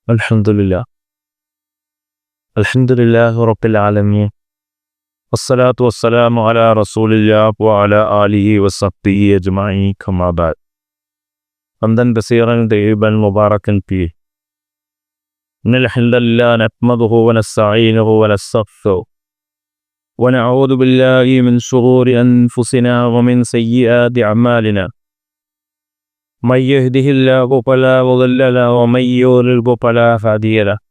അൽഹംദുലില്ലാ അൽഹംദുലില്ലാഹി റബ്ബിൽ ആലമീൻ വസ്സലാത്തു വസ്സലാമു അലാ റസൂലില്ലാഹി വഅലാ ആലിഹി വസഹ്ബിഹി അജ്മഈൻ കമാ ബഅദ് ഹംദൻ കസീറൻ തയ്യിബൻ മുബാറകൻ ഫീഹി ഇന്നൽ ഹംദലില്ലാഹി നഹ്മദുഹു വനസ്തഈനുഹു വനസ്തഗ്ഫിറുഹു വനഊദു ബില്ലാഹി മിൻ ശുറൂരി അൻഫുസിനാ വമിൻ സയ്യിആതി അഅ്മാലിനാ മൻ യഹ്ദിഹില്ലാഹു ഫലാ മുضില്ല ലഹു വമൻ യുദ്ലിൽഹു ഫലാ ഹാദിയ ലഹു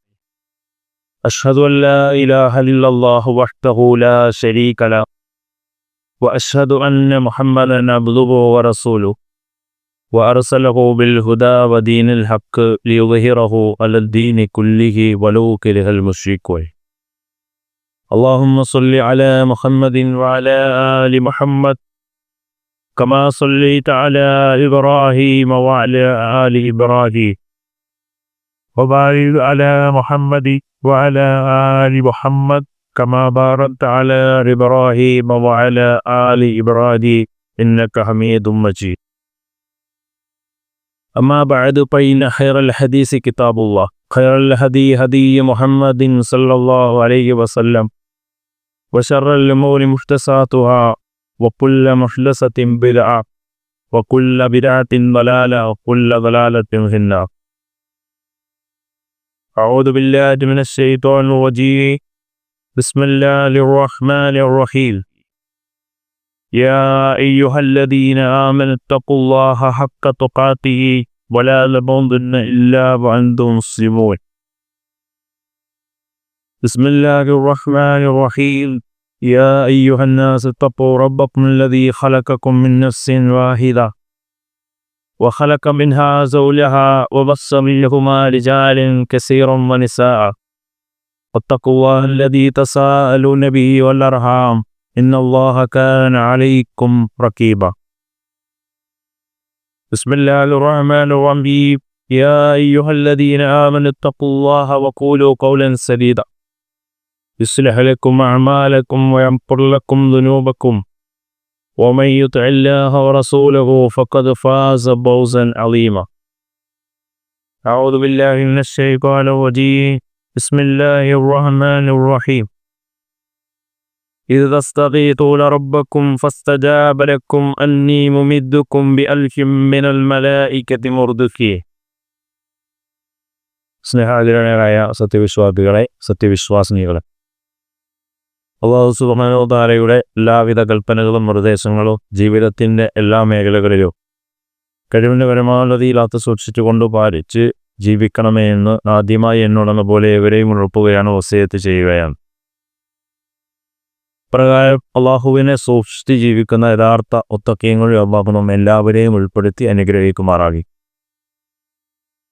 أشهد أن لا إله إلا الله وحده لا شريك له وأشهد أن محمدا عبده ورسوله وأرسله بالهدى ودين الحق ليظهره على الدين كله ولو كره المشركون اللهم صل على محمد وعلى آل محمد كما صليت على إبراهيم وعلى آل إبراهيم وبارك على محمد وعلى آل محمد كما باركت على إبراهيم وعلى آل إبراهيم إنك حميد مجيد أما بعد فإن خير الحديث كتاب الله خير الهدي هدي محمد صلى الله عليه وسلم وشر الأمور محدثاتها وكل محدثة بدعة وكل بدعة ضلالة وكل ضلالة في النار أعوذ بالله من الشيطان الرجيم بسم الله الرحمن الرحيم يا أيها الذين آمنوا اتقوا الله حق تقاته ولا تموتن إلا وأنتم مسلمون بسم الله الرحمن الرحيم يا أيها الناس اتقوا ربكم الذي خلقكم من نفس واحدة وخلق منها زوجها وبث منهما رجالا كثيرا ونساء واتقوا الله الذي تساءلون به والأرحام إن الله كان عليكم رقيبا بسم الله الرحمن الرحيم يا أيها الذين آمنوا اتقوا الله وقولوا قولا سديدا يصلح لكم أعمالكم ويغفر لكم ذنوبكم ومن يطع الله ورسوله فقد فاز فوزا عظيما أعوذ بالله من الشيطان الرجيم بسم الله الرحمن الرحيم إذ تستغيثون ربكم فاستجاب لكم أني ممدكم بألف من الملائكة مردفين സ്നേഹാദരനായ സത്യവിശ്വാസികളെ സത്യവിശ്വാസിനികളെ അല്ലാഹു സുബ്ഹാനഹു വ തആലയുടെ എല്ലാവിധ കൽപ്പനകളും നിർദ്ദേശങ്ങളും ജീവിതത്തിൻ്റെ എല്ലാ മേഖലകളിലും കഴിവിൻ്റെ പരമാവധി സൂക്ഷിച്ചുകൊണ്ട് പാലിച്ച് ജീവിക്കണമേ എന്ന് ആദ്യമായി എന്നോടെന്ന പോലെ എവരെയും ഉറപ്പുകയാണ് വസിയത്ത് ചെയ്യുകയാണ്. പ്രകാരം അള്ളാഹുവിനെ സൂക്ഷിച്ച് ജീവിക്കുന്ന യഥാർത്ഥ മുത്തഖീങ്ങളിൽ അള്ളാഹു നമ്മെ എല്ലാവരെയും ഉൾപ്പെടുത്തി അനുഗ്രഹിക്കുമാറാകി.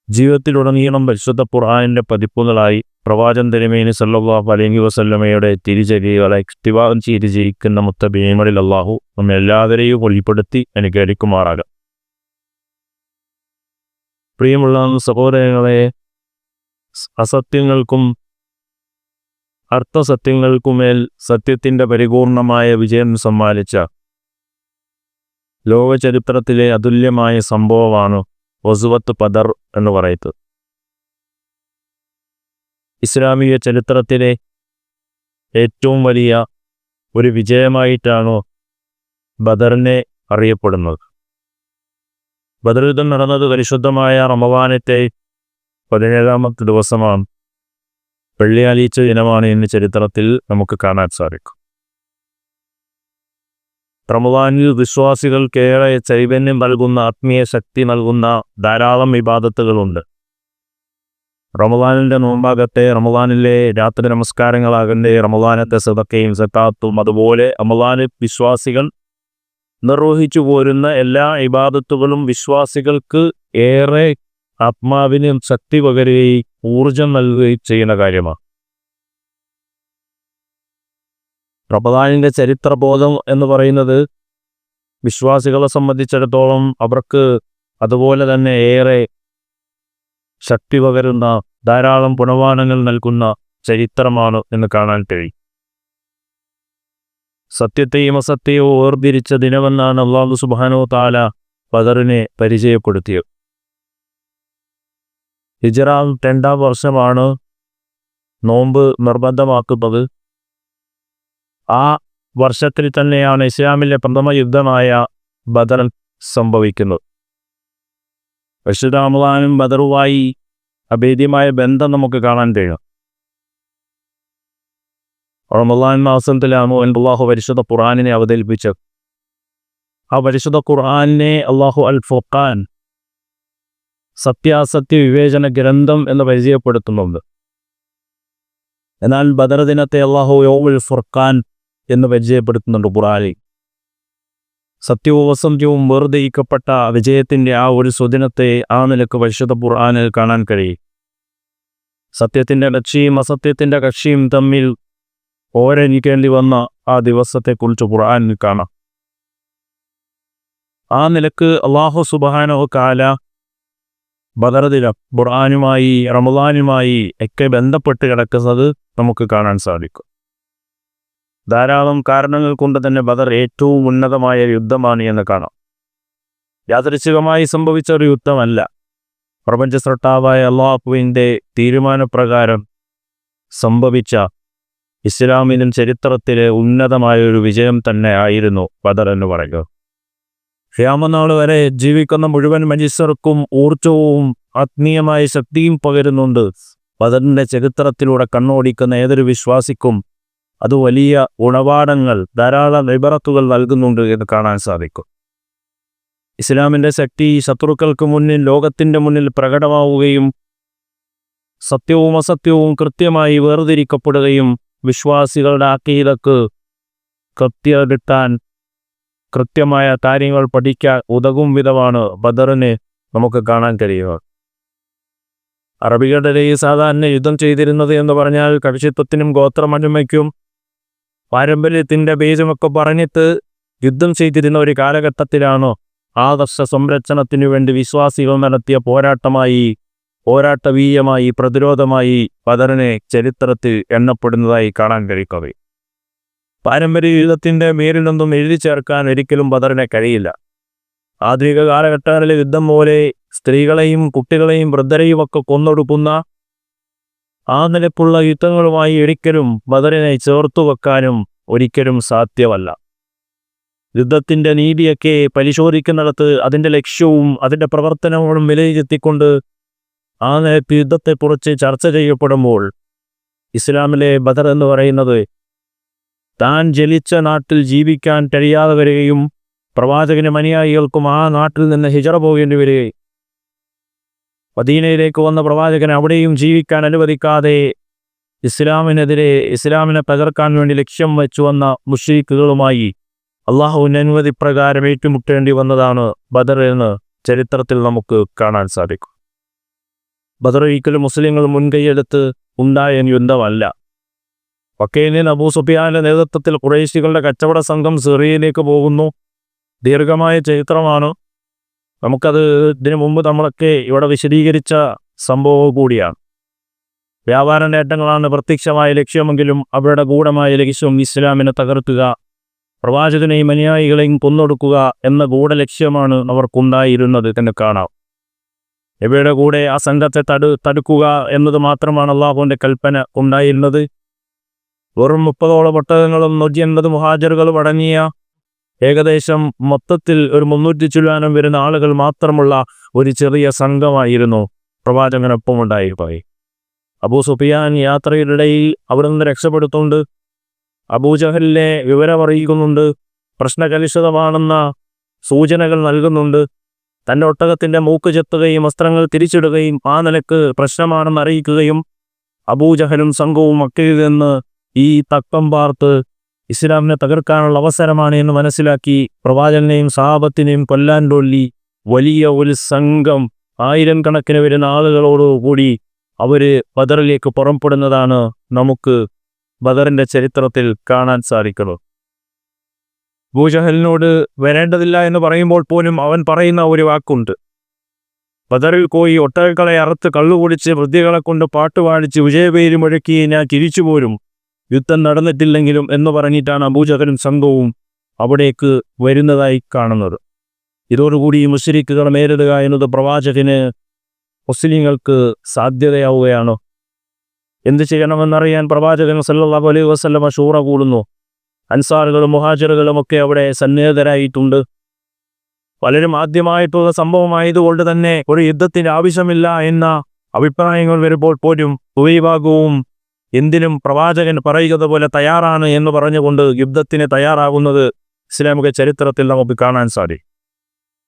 ജീവിതത്തിലുടനീളം പരിശുദ്ധ ഖുർആനിൻ്റെ പതിപ്പുകളായി പ്രവാചകൻ തിരുമേനി സല്ലല്ലാഹു അലൈഹി വസല്ലമയുടെ തിരിചര്യകളെ ഇക്തിബാ ചെയ്ത് ജീവിക്കുന്ന മുത്തബീങ്ങളിൽ അള്ളാഹു നമ്മെ എല്ലാവരെയും ഉൾപ്പെടുത്തി അനുഗ്രഹിക്കുമാറാകാം. പ്രിയമുള്ള സഹോദരങ്ങളെ, അസത്യങ്ങൾക്കും അർത്ഥസത്യങ്ങൾക്കുമേൽ സത്യത്തിൻ്റെ പരിപൂർണമായ വിജയം സമ്മാനിച്ച ലോക ചരിത്രത്തിലെ അതുല്യമായ സംഭവമാണ് ഗസ്വത്ത് ബദർ എന്ന് പറയുന്നത്. ഇസ്ലാമിക ചരിത്രത്തിലെ ഏറ്റവും വലിയ ഒരു വിജയമായിട്ടാണ് ബദറിനെ അറിയപ്പെടുന്നത്. ബദർ യുദ്ധം നടന്നത് പരിശുദ്ധമായ റമദാനിലെ 17ാമത്തെ ദിവസമാണ്, വെള്ളിയാഴ്ച ദിനമാണ് എന്ന് ചരിത്രത്തിൽ നമുക്ക് കാണാൻ സാധിക്കും. റമദാനിൽ വിശ്വാസികൾക്കേറെ ചൈതന്യം നൽകുന്ന, ആത്മീയ ശക്തി നൽകുന്ന ധാരാളം ഇബാദത്തുകളുണ്ട്. റമദാനിൻ്റെ നോമ്പാകട്ടെ, റമദാനിലെ രാത്രി നമസ്കാരങ്ങളാകട്ടെ, റമദാനത്തെ സദഖയും സക്കാത്തും, അതുപോലെ റമദാനിൽ വിശ്വാസികൾ നിർവഹിച്ചു പോരുന്ന എല്ലാ ഇബാദത്തുകളും വിശ്വാസികൾക്ക് ഏറെ ആത്മാവിന് ശക്തി പകരുകയും ഊർജം നൽകുകയും ചെയ്യുന്ന കാര്യമാണ്. റമദാനിൻ്റെ ചരിത്രബോധം എന്ന് പറയുന്നത് വിശ്വാസികളെ സംബന്ധിച്ചിടത്തോളം അവർക്ക് അതുപോലെ തന്നെ ഏറെ ശക്തി പകരുന്ന, ധാരാളം ഗുണവാനങ്ങൾ നൽകുന്ന ചരിത്രമാണ് എന്ന് കാണാൻ കഴിയും. സത്യത്തെയും അസത്യവും വേർതിരിച്ച ദിനമെന്നാണ് അല്ലാഹു സുബ്ഹാനഹു വ തആല ബദറിനെ പരിചയപ്പെടുത്തിയത്. ഹിജ്റ 2-ാം വർഷമാണ് നോമ്പ് നിർബന്ധമാക്കുന്നത്. ആ വർഷത്തിൽ തന്നെയാണ് ഇസ്ലാമിലെ പ്രഥമ യുദ്ധമായ ബദർ സംഭവിക്കുന്നത്. പരിശുദ്ധ റമളാനും ബദറുമായി അഭേദ്യമായ ബന്ധം നമുക്ക് കാണാൻ കഴിയും. റമളാൻ മാസത്തിലാണ് അല്ലാഹു പരിശുദ്ധ ഖുർആനിനെ അവതരിപ്പിച്ചത്. ആ പരിശുദ്ധ ഖുർആനിനെ അല്ലാഹു അൽ ഫുർഖാൻ, സത്യാസത്യ വിവേചന ഗ്രന്ഥം എന്ന് പരിചയപ്പെടുത്തുന്നുണ്ട്. എന്നാൽ ബദർ ദിനത്തെ അല്ലാഹു യൗമുൽ ഫുർഖാൻ എന്ന് പരിചയപ്പെടുത്തുന്നുണ്ട് ഖുർആനിൽ. സത്യവും അസത്യവും വേർതിരിക്കപ്പെട്ട വിജയത്തിൻ്റെ ആ ഒരു സുദിനത്തെ ആ നിലക്ക് പരിശുദ്ധ ഖുർആനിൽ കാണാൻ കഴിയും. സത്യത്തിൻ്റെ കക്ഷിയും അസത്യത്തിൻ്റെ കക്ഷിയും തമ്മിൽ പോരടിക്കേണ്ടി വന്ന ആ ദിവസത്തെക്കുറിച്ച് ഖുർആനിൽ കാണാം. ആ നിലക്ക് അല്ലാഹു സുബ്ഹാനഹു വ തആല ബദർ ദിനം ഖുർആനുമായി റമളാനുമായി ഒക്കെ ബന്ധപ്പെട്ട് കിടക്കുന്നത് നമുക്ക് കാണാൻ സാധിക്കും. ധാരാളം കാരണങ്ങൾ കൊണ്ട് തന്നെ ബദർ ഏറ്റവും ഉന്നതമായ യുദ്ധമാണ് എന്ന് കാണാം. യാദൃച്ഛികമായി സംഭവിച്ച ഒരു യുദ്ധമല്ല. പ്രപഞ്ച സൃഷ്ടാവായ അല്ലാഹുവിൻ്റെ തീരുമാനപ്രകാരം സംഭവിച്ച ഇസ്ലാമിനും ചരിത്രത്തിലെ ഉന്നതമായ ഒരു വിജയം തന്നെ ആയിരുന്നു ബദർ എന്ന് പറയുക. ഖിയാമത്ത് വരെ ജീവിക്കുന്ന മുഴുവൻ മനുഷ്യർക്കും ഊർജവും ആത്മീയമായ ശക്തിയും പകരുന്നുണ്ട്. ബദറിൻ്റെ ചരിത്രത്തിലൂടെ കണ്ണോടിക്കുന്ന ഏതൊരു വിശ്വാസിക്കും അത് വലിയ ഗുണപാഠങ്ങൾ, ധാരാളം ഇബറത്തുകൾ നൽകുന്നുണ്ട് എന്ന് കാണാൻ സാധിക്കും. ഇസ്ലാമിൻ്റെ ശക്തി ശത്രുക്കൾക്ക് മുന്നിൽ, ലോകത്തിൻ്റെ മുന്നിൽ പ്രകടമാവുകയും സത്യവും അസത്യവും കൃത്യമായി വേർതിരിക്കപ്പെടുകയും വിശ്വാസികളുടെ അഖീദക്ക് കൃത്യം കിട്ടാൻ, കൃത്യമായ കാര്യങ്ങൾ പഠിക്കാൻ ഉതകും വിധമാണ് ബദറിനെ നമുക്ക് കാണാൻ കഴിയുക. അറബികളുടെ ഇടയിൽ സാധാരണ യുദ്ധം ചെയ്തിരുന്നത് എന്ന് പറഞ്ഞാൽ കക്ഷിത്വത്തിനും ഗോത്രമഹിമയ്ക്കും പാരമ്പര്യത്തിൻ്റെ ബീജമൊക്കെ പറഞ്ഞിട്ട് യുദ്ധം ചെയ്തിരുന്ന ഒരു കാലഘട്ടത്തിലാണ് ആദർശ സംരക്ഷണത്തിനു വേണ്ടി വിശ്വാസികൾ നടത്തിയ പോരാട്ടവീയമായി പ്രതിരോധമായി ബദറിനെ ചരിത്രത്തിൽ എണ്ണപ്പെടുന്നതായി കാണാൻ കഴിയുക. പാരമ്പര്യ യുദ്ധത്തിൻ്റെ മേലിലൊന്നും എഴുതി ചേർക്കാൻ ഒരിക്കലും ബദറിനെ കഴിയില്ല. ആധുനിക കാലഘട്ടങ്ങളിലെ യുദ്ധം പോലെ സ്ത്രീകളെയും കുട്ടികളെയും വൃദ്ധരെയും ഒക്കെ കൊന്നൊടുക്കുന്ന ആ നിലക്കുള്ള യുദ്ധങ്ങളുമായി ഒരിക്കലും ബദറിനെ ചേർത്തു വെക്കാനും ഒരിക്കലും സാധ്യമല്ല. യുദ്ധത്തിൻ്റെ നീതിയൊക്കെ പരിശോധിക്കുന്നിടത്ത് അതിൻ്റെ ലക്ഷ്യവും അതിൻ്റെ പ്രവർത്തനങ്ങളും വിലയിരുത്തിക്കൊണ്ട് ആ നിലയ്ക്ക് യുദ്ധത്തെക്കുറിച്ച് ചർച്ച ചെയ്യപ്പെടുമ്പോൾ ഇസ്ലാമിലെ ബദർ എന്ന് പറയുന്നത് താൻ ജനിച്ച നാട്ടിൽ ജീവിക്കാൻ കഴിയാതെ വരികയും പ്രവാചകനും അനുയായികൾക്കും ആ നാട്ടിൽ നിന്ന് ഹിജറ പോകേണ്ടി വരികയും മദീനയിലേക്ക് വന്ന പ്രവാചകൻ അവിടെയും ജീവിക്കാൻ അനുവദിക്കാതെ ഇസ്ലാമിനെ തകർക്കാൻ വേണ്ടി ലക്ഷ്യം വെച്ചു വന്ന മുശ്രിക്കുകളുമായി അള്ളാഹുവിൻ്റെ അനുമതി പ്രകാരം ഏറ്റുമുട്ടേണ്ടി വന്നതാണ് ബദർ എന്ന് ചരിത്രത്തിൽ നമുക്ക് കാണാൻ സാധിക്കും. ബദർ ഒരിക്കലും മുസ്ലിങ്ങൾ മുൻകൈയെടുത്ത് ഉണ്ടായ യുദ്ധമല്ല. മക്കയിൽ അബൂ സുഫിയാന്റെ നേതൃത്വത്തിൽ ഖുറൈശികളുടെ കച്ചവട സംഘം സിറിയയിലേക്ക് പോകുന്നു. ദീർഘമായ ചരിത്രമാണ്. നമുക്കത് ഇതിനു മുമ്പ് നമ്മളൊക്കെ ഇവിടെ വിശദീകരിച്ച സംഭവം കൂടിയാണ്. വ്യാപാര നേട്ടങ്ങളാണ് പ്രത്യക്ഷമായ ലക്ഷ്യമെങ്കിലും അവരുടെ ഗൂഢമായ ലക്ഷ്യം ഇസ്ലാമിനെ തകർക്കുക, പ്രവാചകനെയും അനുയായികളെയും കൊന്നൊടുക്കുക എന്ന ഗൂഢലക്ഷ്യമാണ് അവർക്കുണ്ടായിരുന്നത് എന്ന് കാണാം. ഇവയുടെ കൂടെ ആ സംഘത്തെ തടുക്കുക എന്നത് മാത്രമാണ് അള്ളാഹുവിൻ്റെ കൽപ്പന ഉണ്ടായിരുന്നത്. വെറും 30ഓളം ഒട്ടകങ്ങളും 180 മുഹാജിറുകളും അടങ്ങിയ ഏകദേശം മൊത്തത്തിൽ ഒരു 300 ചില്ലാനം വരുന്ന ആളുകൾ മാത്രമുള്ള ഒരു ചെറിയ സംഘമായിരുന്നു പ്രവാചകനൊപ്പം ഉണ്ടായിപ്പോയി. അബൂ സുഫിയാൻ യാത്രയിലിടയിൽ അവിടെ നിന്ന് രക്ഷപ്പെടുത്തുന്നുണ്ട്. അബൂജഹലിനെ വിവരമറിയിക്കുന്നുണ്ട്. പ്രശ്നകലുഷിതമാണെന്ന സൂചനകൾ നൽകുന്നുണ്ട്. തൻ്റെ ഒട്ടകത്തിൻ്റെ മൂക്ക് ചെത്തുകയും വസ്ത്രങ്ങൾ തിരിച്ചിടുകയും ആ നിലക്ക് പ്രശ്നമാണെന്ന് അറിയിക്കുകയും അബൂജഹലും സംഘവും മക്കയിൽ നിന്ന് ഈ തക്കം പാർത്ത് ഇസ്ലാമിനെ തകർക്കാനുള്ള അവസരമാണ് എന്ന് മനസ്സിലാക്കി പ്രവാചകനെയും സഹാബത്തിനെയും കൊല്ലാൻ വേണ്ടി വലിയ ഒരു സംഘം 1000 കണക്കിന് വരുന്ന ആളുകളോടുകൂടി അവർ ബദറിലേക്ക് പുറപ്പെടുന്നതാണ് നമുക്ക് ബദറിൻ്റെ ചരിത്രത്തിൽ കാണാൻ സാധിക്കുന്നത്. അബൂജഹലിനോട് വരേണ്ടതില്ല എന്ന് പറയുമ്പോൾ പോലും അവൻ പറയുന്ന ഒരു വാക്കുണ്ട്. ബദറിൽ പോയി ഒട്ടകങ്ങളെ അറുത്ത് കള്ളുകുടിച്ച് വൃദ്ധികളെ കൊണ്ട് പാട്ടുപാടിച്ച് വിജയപേര് മുഴക്കി ഞാൻ തിരിച്ചു പോരും, യുദ്ധം നടന്നിട്ടില്ലെങ്കിലും എന്ന് പറഞ്ഞിട്ടാണ് അബൂജഹലും സംഘവും അവിടേക്ക് വരുന്നതായി കാണുന്നത്. ഇതോടുകൂടി മുശ്രിക്കുകളെ നേരിടുക എന്നത് പ്രവാചകന് മുസ്ലിങ്ങൾക്ക് സാധ്യതയാവുകയാണ്. എന്ത് ചെയ്യണമെന്നറിയാൻ പ്രവാചകൻ സല്ലല്ലാഹു അലൈഹി വസല്ലമ ശൂറ കൂടുന്നു. അൻസാറുകളും മുഹാജിറുകളും ഒക്കെ അവിടെ സന്നിഹിതരായിട്ടുണ്ട്. പലരും ആദ്യമായിട്ടുള്ള സംഭവമായതുകൊണ്ട് തന്നെ ഒരു യുദ്ധത്തിന് ആവശ്യമില്ല എന്ന അഭിപ്രായങ്ങൾ വരുമ്പോൾ പോലും ഭൂരിഭാഗവും എന്തിനും പ്രവാചകൻ പറയുന്നത് പോലെ തയ്യാറാണ് എന്ന് പറഞ്ഞുകൊണ്ട് യുദ്ധത്തിന് തയ്യാറാകുന്നത് ഇസ്ലാമിക ചരിത്രത്തിൽ നമുക്ക് കാണാൻ സാധിക്കും.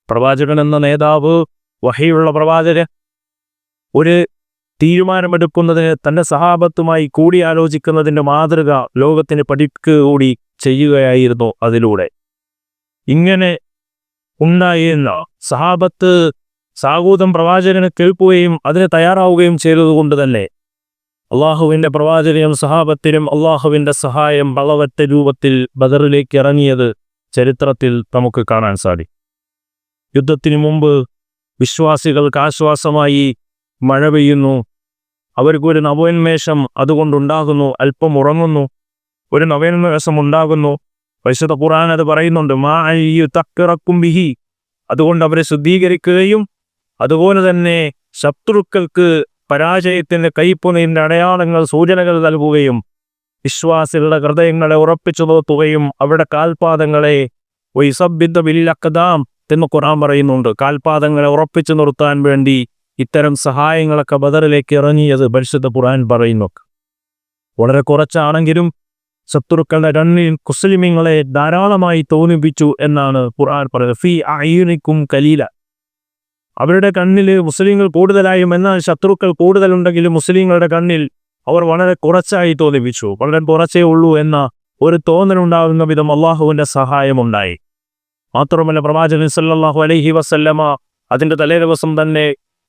പ്രവാചകൻ എന്ന നേതാവ്, വഹിയുള്ള പ്രവാചകൻ, ഒരു തീരുമാനമെടുക്കുന്നതിന് തൻ്റെ സഹാബത്തുമായി കൂടിയാലോചിക്കുന്നതിൻ്റെ മാതൃക ലോകത്തിന് പഠിക്കുകകൂടി ചെയ്യുകയായിരുന്നു അതിലൂടെ. ഇങ്ങനെ ഉണ്ടായിരുന്ന സഹാബത്ത് സാഗൂതം പ്രവാചകനെ കേൾക്കുകയും അതിന് തയ്യാറാവുകയും ചെയ്തതുകൊണ്ട് തന്നെ അള്ളാഹുവിൻ്റെ പ്രവാചകനും സഹാബത്തിനും അള്ളാഹുവിൻ്റെ സഹായം വളവറ്റ രൂപത്തിൽ ബദറിലേക്ക് ഇറങ്ങിയത് ചരിത്രത്തിൽ നമുക്ക് കാണാൻ സാധിക്കും. യുദ്ധത്തിനു മുമ്പ് വിശ്വാസികൾക്ക് ആശ്വാസമായി മഴ പെയ്യുന്നു. അവർക്കൊരു നവോന്മേഷം അതുകൊണ്ടുണ്ടാകുന്നു. അല്പം ഉറങ്ങുന്നു, ഒരു നവോന്മേഷം ഉണ്ടാകുന്നു. പരിശുദ്ധ ഖുർആൻ അത് പറയുന്നുണ്ട്. തക്കിറക്കും ബിഹി, അതുകൊണ്ട് അവരെ ശുദ്ധീകരിക്കുകയും അതുപോലെ തന്നെ ശത്രുക്കൾക്ക് പരാജയത്തിൻ്റെ കൈപ്പുനയിൻ്റെ അടയാളങ്ങൾ, സൂചനകൾ നൽകുകയും വിശ്വാസികളുടെ ഹൃദയങ്ങളെ ഉറപ്പിച്ചു നിർത്തുകയും അവരുടെ കാൽപാദങ്ങളെ വൈസബ്ബിദ് ബിൽ അഖ്ദാം എന്ന് ഖുർആൻ പറയുന്നുണ്ട്. കാൽപാദങ്ങളെ ഉറപ്പിച്ചു നിർത്താൻ വേണ്ടി ഇത്തരം സഹായങ്ങളൊക്കെ ബദറിലേക്ക് ഇറങ്ങിയത് പരിശുദ്ധ ഖുർആൻ പറയുന്നു. വളരെ കുറച്ചാണെങ്കിലും ശത്രുക്കളുടെ കണ്ണിൽ മുസ്ലിമീങ്ങളെ ധാരാളമായി തോന്നിപ്പിച്ചു എന്നാണ് ഖുർആൻ പറയുന്നത്. ഫീ അയ്യുനിക്കും കലീല, അവരുടെ കണ്ണിൽ മുസ്ലിങ്ങൾ കൂടുതലായും എന്നാൽ ശത്രുക്കൾ കൂടുതലുണ്ടെങ്കിലും മുസ്ലിങ്ങളുടെ കണ്ണിൽ അവർ വളരെ കുറച്ചായി തോന്നിപ്പിച്ചു. വളരെ കുറച്ചേ ഉള്ളൂ എന്ന ഒരു തോന്നലുണ്ടാകുന്ന വിധം അള്ളാഹുവിൻ്റെ സഹായമുണ്ടായി. മാത്രമല്ല പ്രവാചകൻ സല്ലല്ലാഹു അലൈഹി വസല്ലമ അതിൻ്റെ തലേ ദിവസം തന്നെ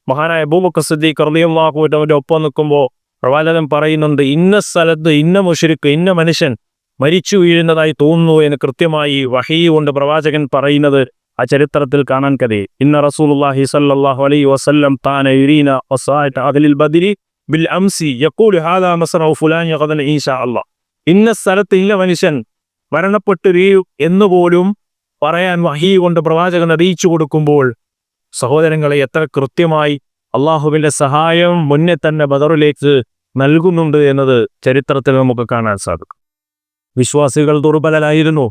മഹാനായ അബൂബക്കർ സിദ്ദീഖ് റളിയല്ലാഹു അൻഹു അവരുടെ ഒപ്പം നിൽക്കുമ്പോൾ പ്രവാചകൻ പറയുന്നുണ്ട്, ഇന്ന സ്ഥലത്ത് ഇന്ന മുശ്രിക്ക്, ഇന്ന മനുഷ്യൻ മരിച്ചു വീഴുന്നതായി തോന്നുന്നു എന്ന് കൃത്യമായി വഹീ കൊണ്ട് പ്രവാചകൻ പറയുന്നത് ആ ചരിത്രത്തിൽ കാണാൻ കഴിയും. ഇന്ന റസൂലുള്ളാഹി സ്വല്ലല്ലാഹു അലൈഹി വസല്ലം താന യുരീന വസാഅത അഹ്ലിൽ ബദരി ബിൽ അംസി യഖൂലു ഹാദാ മസ്റഉ ഫുലാൻ ഖദൻ ഇൻഷാ അല്ലാഹ്. ഇന്ന സ്ഥലത്ത് ഇന്ന മനുഷ്യൻ മരണപ്പെട്ടു എന്നുപോലും പറയാൻ വഹീ കൊണ്ട് പ്രവാചകൻ അറിയിച്ചു കൊടുക്കുമ്പോൾ സഹോദരങ്ങളെ എത്ര കൃത്യമായി അള്ളാഹുവിൻ്റെ സഹായം മുന്നേ തന്നെ ബദറിലേക്ക് നൽകുന്നുണ്ട് എന്നത് ചരിത്രത്തിൽ നമുക്ക് കാണാൻ സാധിക്കും. വിശ്വാസികൾ ദുർബലരായിരുന്നു.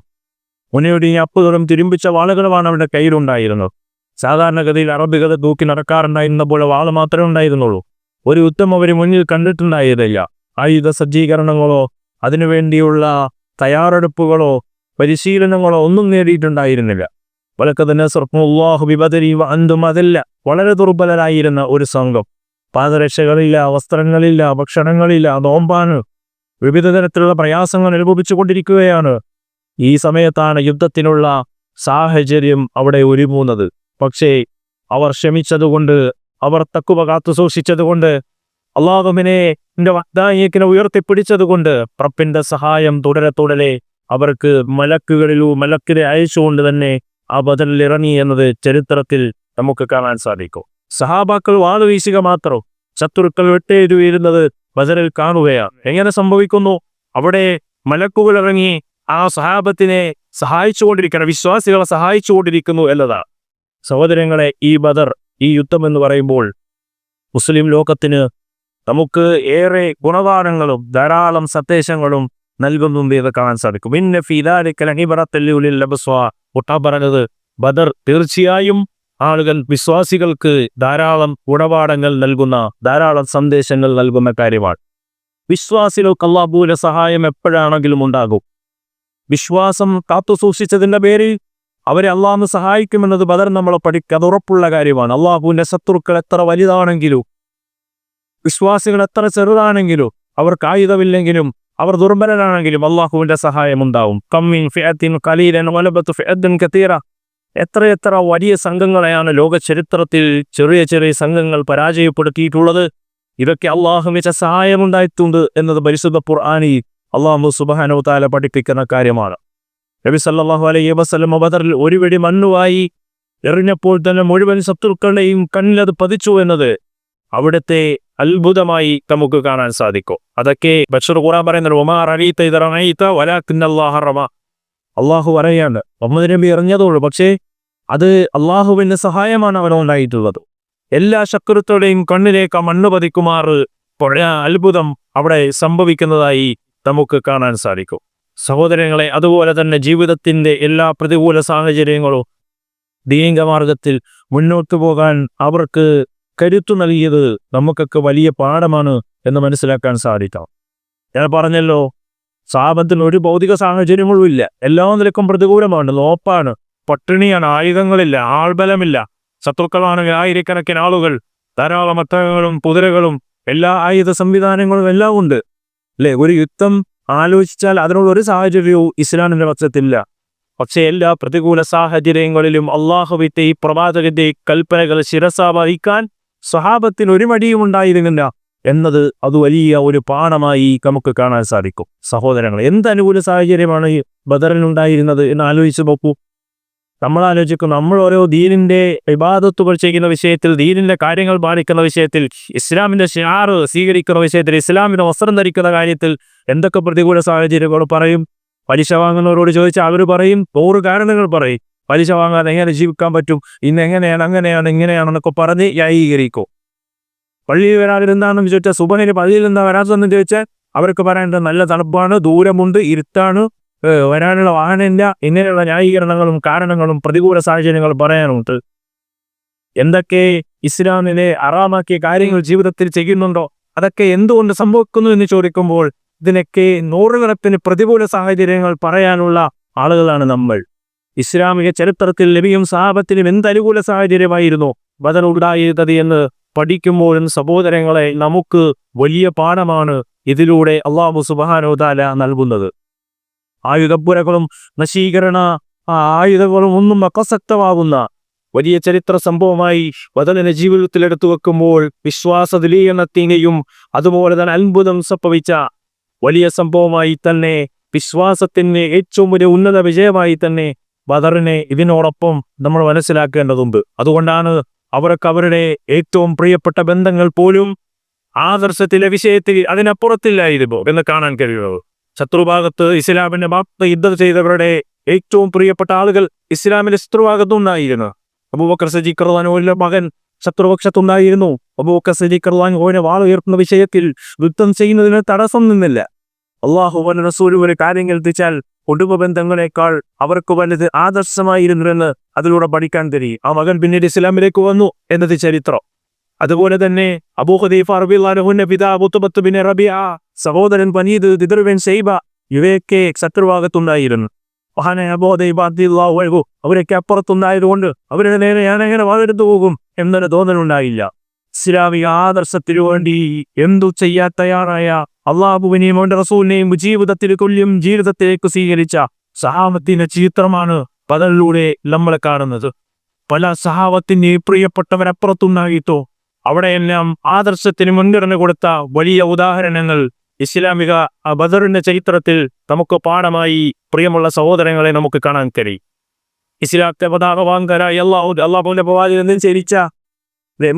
മുനയൊടിഞ്ഞ അപ്പുതരം തിരുമ്പിച്ച വാളുകളാണ് അവരുടെ കയ്യിലുണ്ടായിരുന്നത്. സാധാരണഗതിയിൽ അറബികൾ തൂക്കി നടക്കാറുണ്ടായിരുന്ന പോലെ വാള് മാത്രമേ ഉണ്ടായിരുന്നുള്ളൂ. ഒരു യുദ്ധം അവർ മുന്നിൽ കണ്ടിട്ടുണ്ടായിരുന്നില്ല. ആയുധ സജ്ജീകരണങ്ങളോ അതിനുവേണ്ടിയുള്ള തയ്യാറെടുപ്പുകളോ പരിശീലനങ്ങളോ ഒന്നും നേടിയിട്ടുണ്ടായിരുന്നില്ല. വലഖദ് നസറക്കുമുല്ലാഹു ബിബദരി വഅൻതും അദല്ല, വളരെ ദുർബലരായിരുന്ന ഒരു സംഘം. പാദരക്ഷകളില്ല, വസ്ത്രങ്ങളില്ല, ഭക്ഷണങ്ങളില്ല, നോമ്പാണ്, വിവിധ തരത്തിലുള്ള പ്രയാസങ്ങൾ അനുഭവിച്ചു കൊണ്ടിരിക്കുകയാണ്. ഈ സമയത്താണ് യുദ്ധത്തിനുള്ള സാഹചര്യം അവിടെ ഒരുങ്ങുന്നത്. പക്ഷേ അവർ ക്ഷമിച്ചതുകൊണ്ട്, അവർ തഖ്വ കാത്തു സൂക്ഷിച്ചതുകൊണ്ട്, അല്ലാഹുവിനെ വാഗ്ദാനത്തിനെ ഉയർത്തിപ്പിടിച്ചതുകൊണ്ട് റബ്ബിന്റെ സഹായം തുടരെ അവർക്ക് മലക്കിനെ അയച്ചുകൊണ്ട് തന്നെ ആ ബദറിൽ ഇറങ്ങി എന്നത് ചരിത്രത്തിൽ നമുക്ക് കാണാൻ സാധിക്കും. സഹാബാക്കൾ വാള് വീശുക മാത്രം, ശത്രുക്കൾ വെട്ടേറ്റു വീഴുന്നത് ബദറിൽ കാണുകയാണ്. എങ്ങനെ സംഭവിക്കുന്നു? അവിടെ മലക്കുകൾ ഇറങ്ങി ആ സഹാബത്തിനെ സഹായിച്ചുകൊണ്ടിരിക്കണം, വിശ്വാസികളെ സഹായിച്ചുകൊണ്ടിരിക്കുന്നു എന്നതാണ്. സഹോദരങ്ങളെ, ഈ ബദർ, ഈ യുദ്ധം എന്ന് പറയുമ്പോൾ മുസ്ലിം ലോകത്തിന് നമുക്ക് ഏറെ ഗുണദാനങ്ങളും ധാരാളം സന്ദേശങ്ങളും നൽകുന്നുണ്ട് എന്ന് കാണാൻ സാധിക്കും. ഇന്ന ഫീ ദാലിക ലഇബ്റത്തൻ ലിഉലിൽ അബ്സ്വാർ, പറഞ്ഞത് ബദർ തീർച്ചയായും ആളുകൾ വിശ്വാസികൾക്ക് ധാരാളം ഗുണപാഠങ്ങൾ നൽകുന്ന, ധാരാളം സന്ദേശങ്ങൾ നൽകുന്ന കാര്യമാണ്. വിശ്വാസികൾക്ക് അല്ലാഹുവിന്റെ സഹായം എപ്പോഴാണെങ്കിലും ഉണ്ടാകും. വിശ്വാസം കാത്തു സൂക്ഷിച്ചതിൻ്റെ പേരിൽ അവരെ അള്ളാഹു സഹായിക്കുമെന്നത് ബദർ നമ്മളെ അത് ഉറപ്പുള്ള കാര്യമാണ്. അള്ളാഹുവിന്റെ ശത്രുക്കൾ എത്ര വലുതാണെങ്കിലും, വിശ്വാസികൾ എത്ര ചെറുതാണെങ്കിലും, അവർക്ക് ആയുധമില്ലെങ്കിലും, അവർ ദുർബലരാണെങ്കിലും അള്ളാഹുവിന്റെ സഹായം ഉണ്ടാവും. കമ്മിൻ ഫിഅത്തിൻ ഖലീലൻ ഗലബത് ഫിഅത്തിൻ കതീറ, എത്ര വലിയ സംഘങ്ങളെയാണ് ലോക ചരിത്രത്തിൽ ചെറിയ സംഘങ്ങൾ പരാജയപ്പെടുത്തിയിട്ടുള്ളത്. ഇതൊക്കെ അള്ളാഹുവിന്റെ സഹായമുണ്ടായിട്ടുണ്ട് എന്നത് പരിശുദ്ധ ഖുർആനിൽ അള്ളാഹു സുബ്ഹാനഹു വ തആല പഠിപ്പിക്കുന്ന കാര്യമാണ്. നബി സല്ലല്ലാഹു അലൈഹി വസല്ലം ബദറിൽ ഒരു വെടി മണ്ണുമായി എറിഞ്ഞപ്പോൾ തന്നെ മുഴുവൻ ശത്രുക്കളുടെയും കണ്ണിലത് പതിച്ചു എന്നത് അവിടുത്തെ അത്ഭുതമായി നമുക്ക് കാണാൻ സാധിക്കും. അതൊക്കെ ബഷർ ഖുർആൻ പറയുന്നത് അള്ളാഹു പറയാണ്, മുഹമ്മദ് നബി എറിഞ്ഞതുള്ളൂ, പക്ഷേ അത് അള്ളാഹുവിന്റെ സഹായമാണ് അവനുണ്ടായിട്ടുള്ളത്. എല്ലാ ശത്രുക്കളുടെയും കണ്ണിലേക്ക് മണ്ണ് പതിക്കുമാറ് അത്ഭുതം അവിടെ സംഭവിക്കുന്നതായി നമുക്ക് കാണാൻ സാധിക്കും. സഹോദരങ്ങളെ, അതുപോലെ തന്നെ ജീവിതത്തിൻ്റെ എല്ലാ പ്രതികൂല സാഹചര്യങ്ങളും ദീർഘമാർഗത്തിൽ മുന്നോട്ടു പോകാൻ അവർക്ക് കരുത്തു നൽകിയത് നമുക്കൊക്കെ വലിയ പാഠമാണ് എന്ന് മനസ്സിലാക്കാൻ സാധിക്കാം. ഞാൻ പറഞ്ഞല്ലോ, സാപത്തിന് ഒരു ഭൗതിക സാഹചര്യങ്ങളും ഇല്ല. എല്ലാ നിലക്കും പ്രതികൂലമാണ്, നോപ്പാണ്, പട്ടിണിയാണ്, ആയുധങ്ങളില്ല, ആൾബലമില്ല, ശത്രുക്കളാണെങ്കിൽ ആയിരക്കണക്കിന് ആളുകൾ, ധാരാളം ഒട്ടകങ്ങളും കുതിരകളും എല്ലാ ആയുധ സംവിധാനങ്ങളും എല്ലാം ഉണ്ട് അല്ലേ. ഒരു യുദ്ധം ആലോചിച്ചാൽ അതിനുള്ള ഒരു സാഹചര്യവും ഇസ്ലാമിന്റെ പക്ഷത്തില്ല. പക്ഷേ എല്ലാ പ്രതികൂല സാഹചര്യങ്ങളിലും അള്ളാഹുവിന്റെ ഈ പ്രവാചകന്റെ കൽപ്പനകൾ ശിരസ വഹിക്കാൻ സ്വഹാബത്തിന് ഒരു മടിയും ഉണ്ടായിരുന്നില്ല എന്നത് അത് വലിയ ഒരു പാഠമായി നമുക്ക് കാണാൻ സാധിക്കും. സഹോദരങ്ങൾ, എന്ത് അനുകൂല സാഹചര്യമാണ് ഈ ബദറിനുണ്ടായിരുന്നത് എന്ന് ആലോചിച്ച് നോക്കൂ. നമ്മൾ ആലോചിക്കും, നമ്മൾ ഓരോ ദീനിന്റെ ഇബാദത്തുകൾ ചെയ്യുന്ന വിഷയത്തിൽ, ദീനിന്റെ കാര്യങ്ങൾ പാലിക്കുന്ന വിഷയത്തിൽ, ഇസ്ലാമിന്റെ ഷിആറ് സ്വീകരിക്കുന്ന വിഷയത്തിൽ, ഇസ്ലാമിന്റെ വസ്ത്രം ധരിക്കുന്ന കാര്യത്തിൽ എന്തൊക്കെ പ്രതികൂല സാഹചര്യങ്ങൾ പറയും. പലിശ വാങ്ങുന്നവരോട് ചോദിച്ചാൽ അവർ പറയും, 100 കാരണങ്ങൾ പറയും. പലിശ വാങ്ങാതെ എങ്ങനെ ജീവിക്കാൻ പറ്റും, ഇന്ന് എങ്ങനെയാണ്, അങ്ങനെയാണ്, ഇങ്ങനെയാണെന്നൊക്കെ പറഞ്ഞ് ന്യായീകരിക്കും. പള്ളിയിൽ വരാതിരുന്നാണെന്ന് ചോദിച്ചാൽ, സുബഹിന് പള്ളിയിൽ എന്താ വരാത്തതെന്ന് ചോദിച്ചാൽ അവർക്ക് പറയേണ്ടത് നല്ല തണുപ്പാണ്, ദൂരമുണ്ട്, ഇരുട്ടാണ്, വരാനുള്ള വാഹനമില്ല, ഇങ്ങനെയുള്ള ന്യായീകരണങ്ങളും കാരണങ്ങളും പ്രതികൂല സാഹചര്യങ്ങളും പറയാനുണ്ട്. എന്തൊക്കെ ഇസ്ലാമിനെ അറാമാക്കിയ കാര്യങ്ങൾ ജീവിതത്തിൽ ചെയ്യുന്നുണ്ടോ അതൊക്കെ എന്തുകൊണ്ട് സംഭവിക്കുന്നു എന്ന് ചോദിക്കുമ്പോൾ ഇതിനൊക്കെ നൂറുകണക്കിന് പ്രതികൂല സാഹചര്യങ്ങൾ പറയാനുള്ള ആളുകളാണ് നമ്മൾ. ഇസ്ലാമിക ചരിത്രത്തിൽ നബിയും സഹാബത്തിനും എന്ത് അനുകൂല സാഹചര്യമായിരുന്നു ബദർ ഉണ്ടായത് എന്ന് പഠിക്കുമ്പോഴും സഹോദരങ്ങളെ, നമുക്ക് വലിയ പാഠമാണ് ഇതിലൂടെ അല്ലാഹു സുബ്ഹാനഹു വ തആല നൽകുന്നത്. ആയുധപ്പുരകളും നശീകരണ ആയുധങ്ങളും ഒന്നും അപ്രസക്തമാകുന്ന വലിയ ചരിത്ര സംഭവമായി ബദറിനെ ജീവിതത്തിൽ എടുത്തു വെക്കുമ്പോൾ വിശ്വാസദലീകരണത്തിനെയും അതുപോലെ തന്നെ അത്ഭുതം സംഭവിച്ച വലിയ സംഭവമായി തന്നെ, വിശ്വാസത്തിന് ഏറ്റവും വലിയ ഉന്നത വിജയമായി തന്നെ ബദറിനെ ഇതിനോടൊപ്പം നമ്മൾ മനസ്സിലാക്കേണ്ടതുണ്ട്. അതുകൊണ്ടാണ് അവർക്ക് അവരുടെ ഏറ്റവും പ്രിയപ്പെട്ട ബന്ധങ്ങൾ പോലും ആദർശത്തിലെ വിഷയത്തിൽ അതിനപ്പുറത്തില്ലായിരുന്നു എന്ന് കാണാൻ കഴിയുന്നത്. ശത്രുഭാഗത്ത് ഇസ്ലാമിന്റെ മാത്രം യുദ്ധം ചെയ്തവരുടെ ഏറ്റവും പ്രിയപ്പെട്ട ആളുകൾ ഇസ്ലാമിന്റെ ശത്രുഭാഗത്തുണ്ടായിരുന്നു. അബൂബക്കർ സിദ്ദീഖ് റളിയല്ലാഹുവിന്റെ മകൻ ശത്രുപക്ഷത്തുണ്ടായിരുന്നു. അബൂബക്കർ സിദ്ദീഖ് റളിയല്ലാഹുവിനെ വാൾ ഉയർത്തുന്ന വിഷയത്തിൽ യുദ്ധം ചെയ്യുന്നതിന് തടസ്സം നിന്നില്ല. അല്ലാഹുവിന്റെ റസൂൽ ഒരു കാര്യങ്ങൾ എത്തിച്ചാൽ കുടുംബ ബന്ധങ്ങളെക്കാൾ അവർക്ക് വലുത് ആദർശമായിരുന്നുവെന്ന് അതിലൂടെ പഠിക്കാൻ കഴിയും. ആ മകൻ പിന്നീട് ഇസ്ലാമിലേക്ക് വന്നു എന്നത് ചരിത്രം. അതുപോലെ തന്നെ അബൂ ഖുദൈഫ റളിയല്ലാഹു അൻഹുവിന്റെ പിതാവ് ഉത്ബത്ത് ബിൻ റബീഅ, സഹോദരൻ വലീദ്, ദിദർ ബിൻ ശൈബ ഇവയൊക്കെ ശത്രുഭാഗത്തുണ്ടായിരുന്നു. മഹാനായ അബൂ ഖുദൈഫ റളിയല്ലാഹു അൻഹു അവരൊക്കെ അപ്പുറത്തുണ്ടായതുകൊണ്ട് അവരുടെ നേരെ ഞാനെങ്ങനെ വാളെടുത്തു പോകും എന്നൊരു തോന്നലുണ്ടായില്ല. ഇസ്ലാമിക ആദർശത്തിനു വേണ്ടി എന്തു ചെയ്യാൻ തയ്യാറായ അള്ളാഹുവിനെയും അവന്റെ റസൂലിനെയും ജീവിതത്തിലേക്ക് സ്വീകരിച്ച സഹാബത്തിന്റെ ചിത്രമാണ് ബദറിലൂടെ നമ്മൾ കാണുന്നത്. പല സഹാബത്തിന് പ്രിയപ്പെട്ടവരപ്പുറത്തുണ്ടായിട്ടോ അവിടെയെല്ലാം ആദർശത്തിന് മുൻഗണന കൊടുത്ത വലിയ ഉദാഹരണങ്ങൾ ഇസ്ലാമിക ബദറിന്റെ ചരിത്രത്തിൽ നമുക്ക് പാഠമായി പ്രിയമുള്ള സഹോദരങ്ങളെ നമുക്ക് കാണാൻ കഴിയും. ഇസ്ലാത്തെ പതാക വാങ്കരായി അള്ളാഹുവിന്റെ പ്രവാചകൻ ചരിച്ച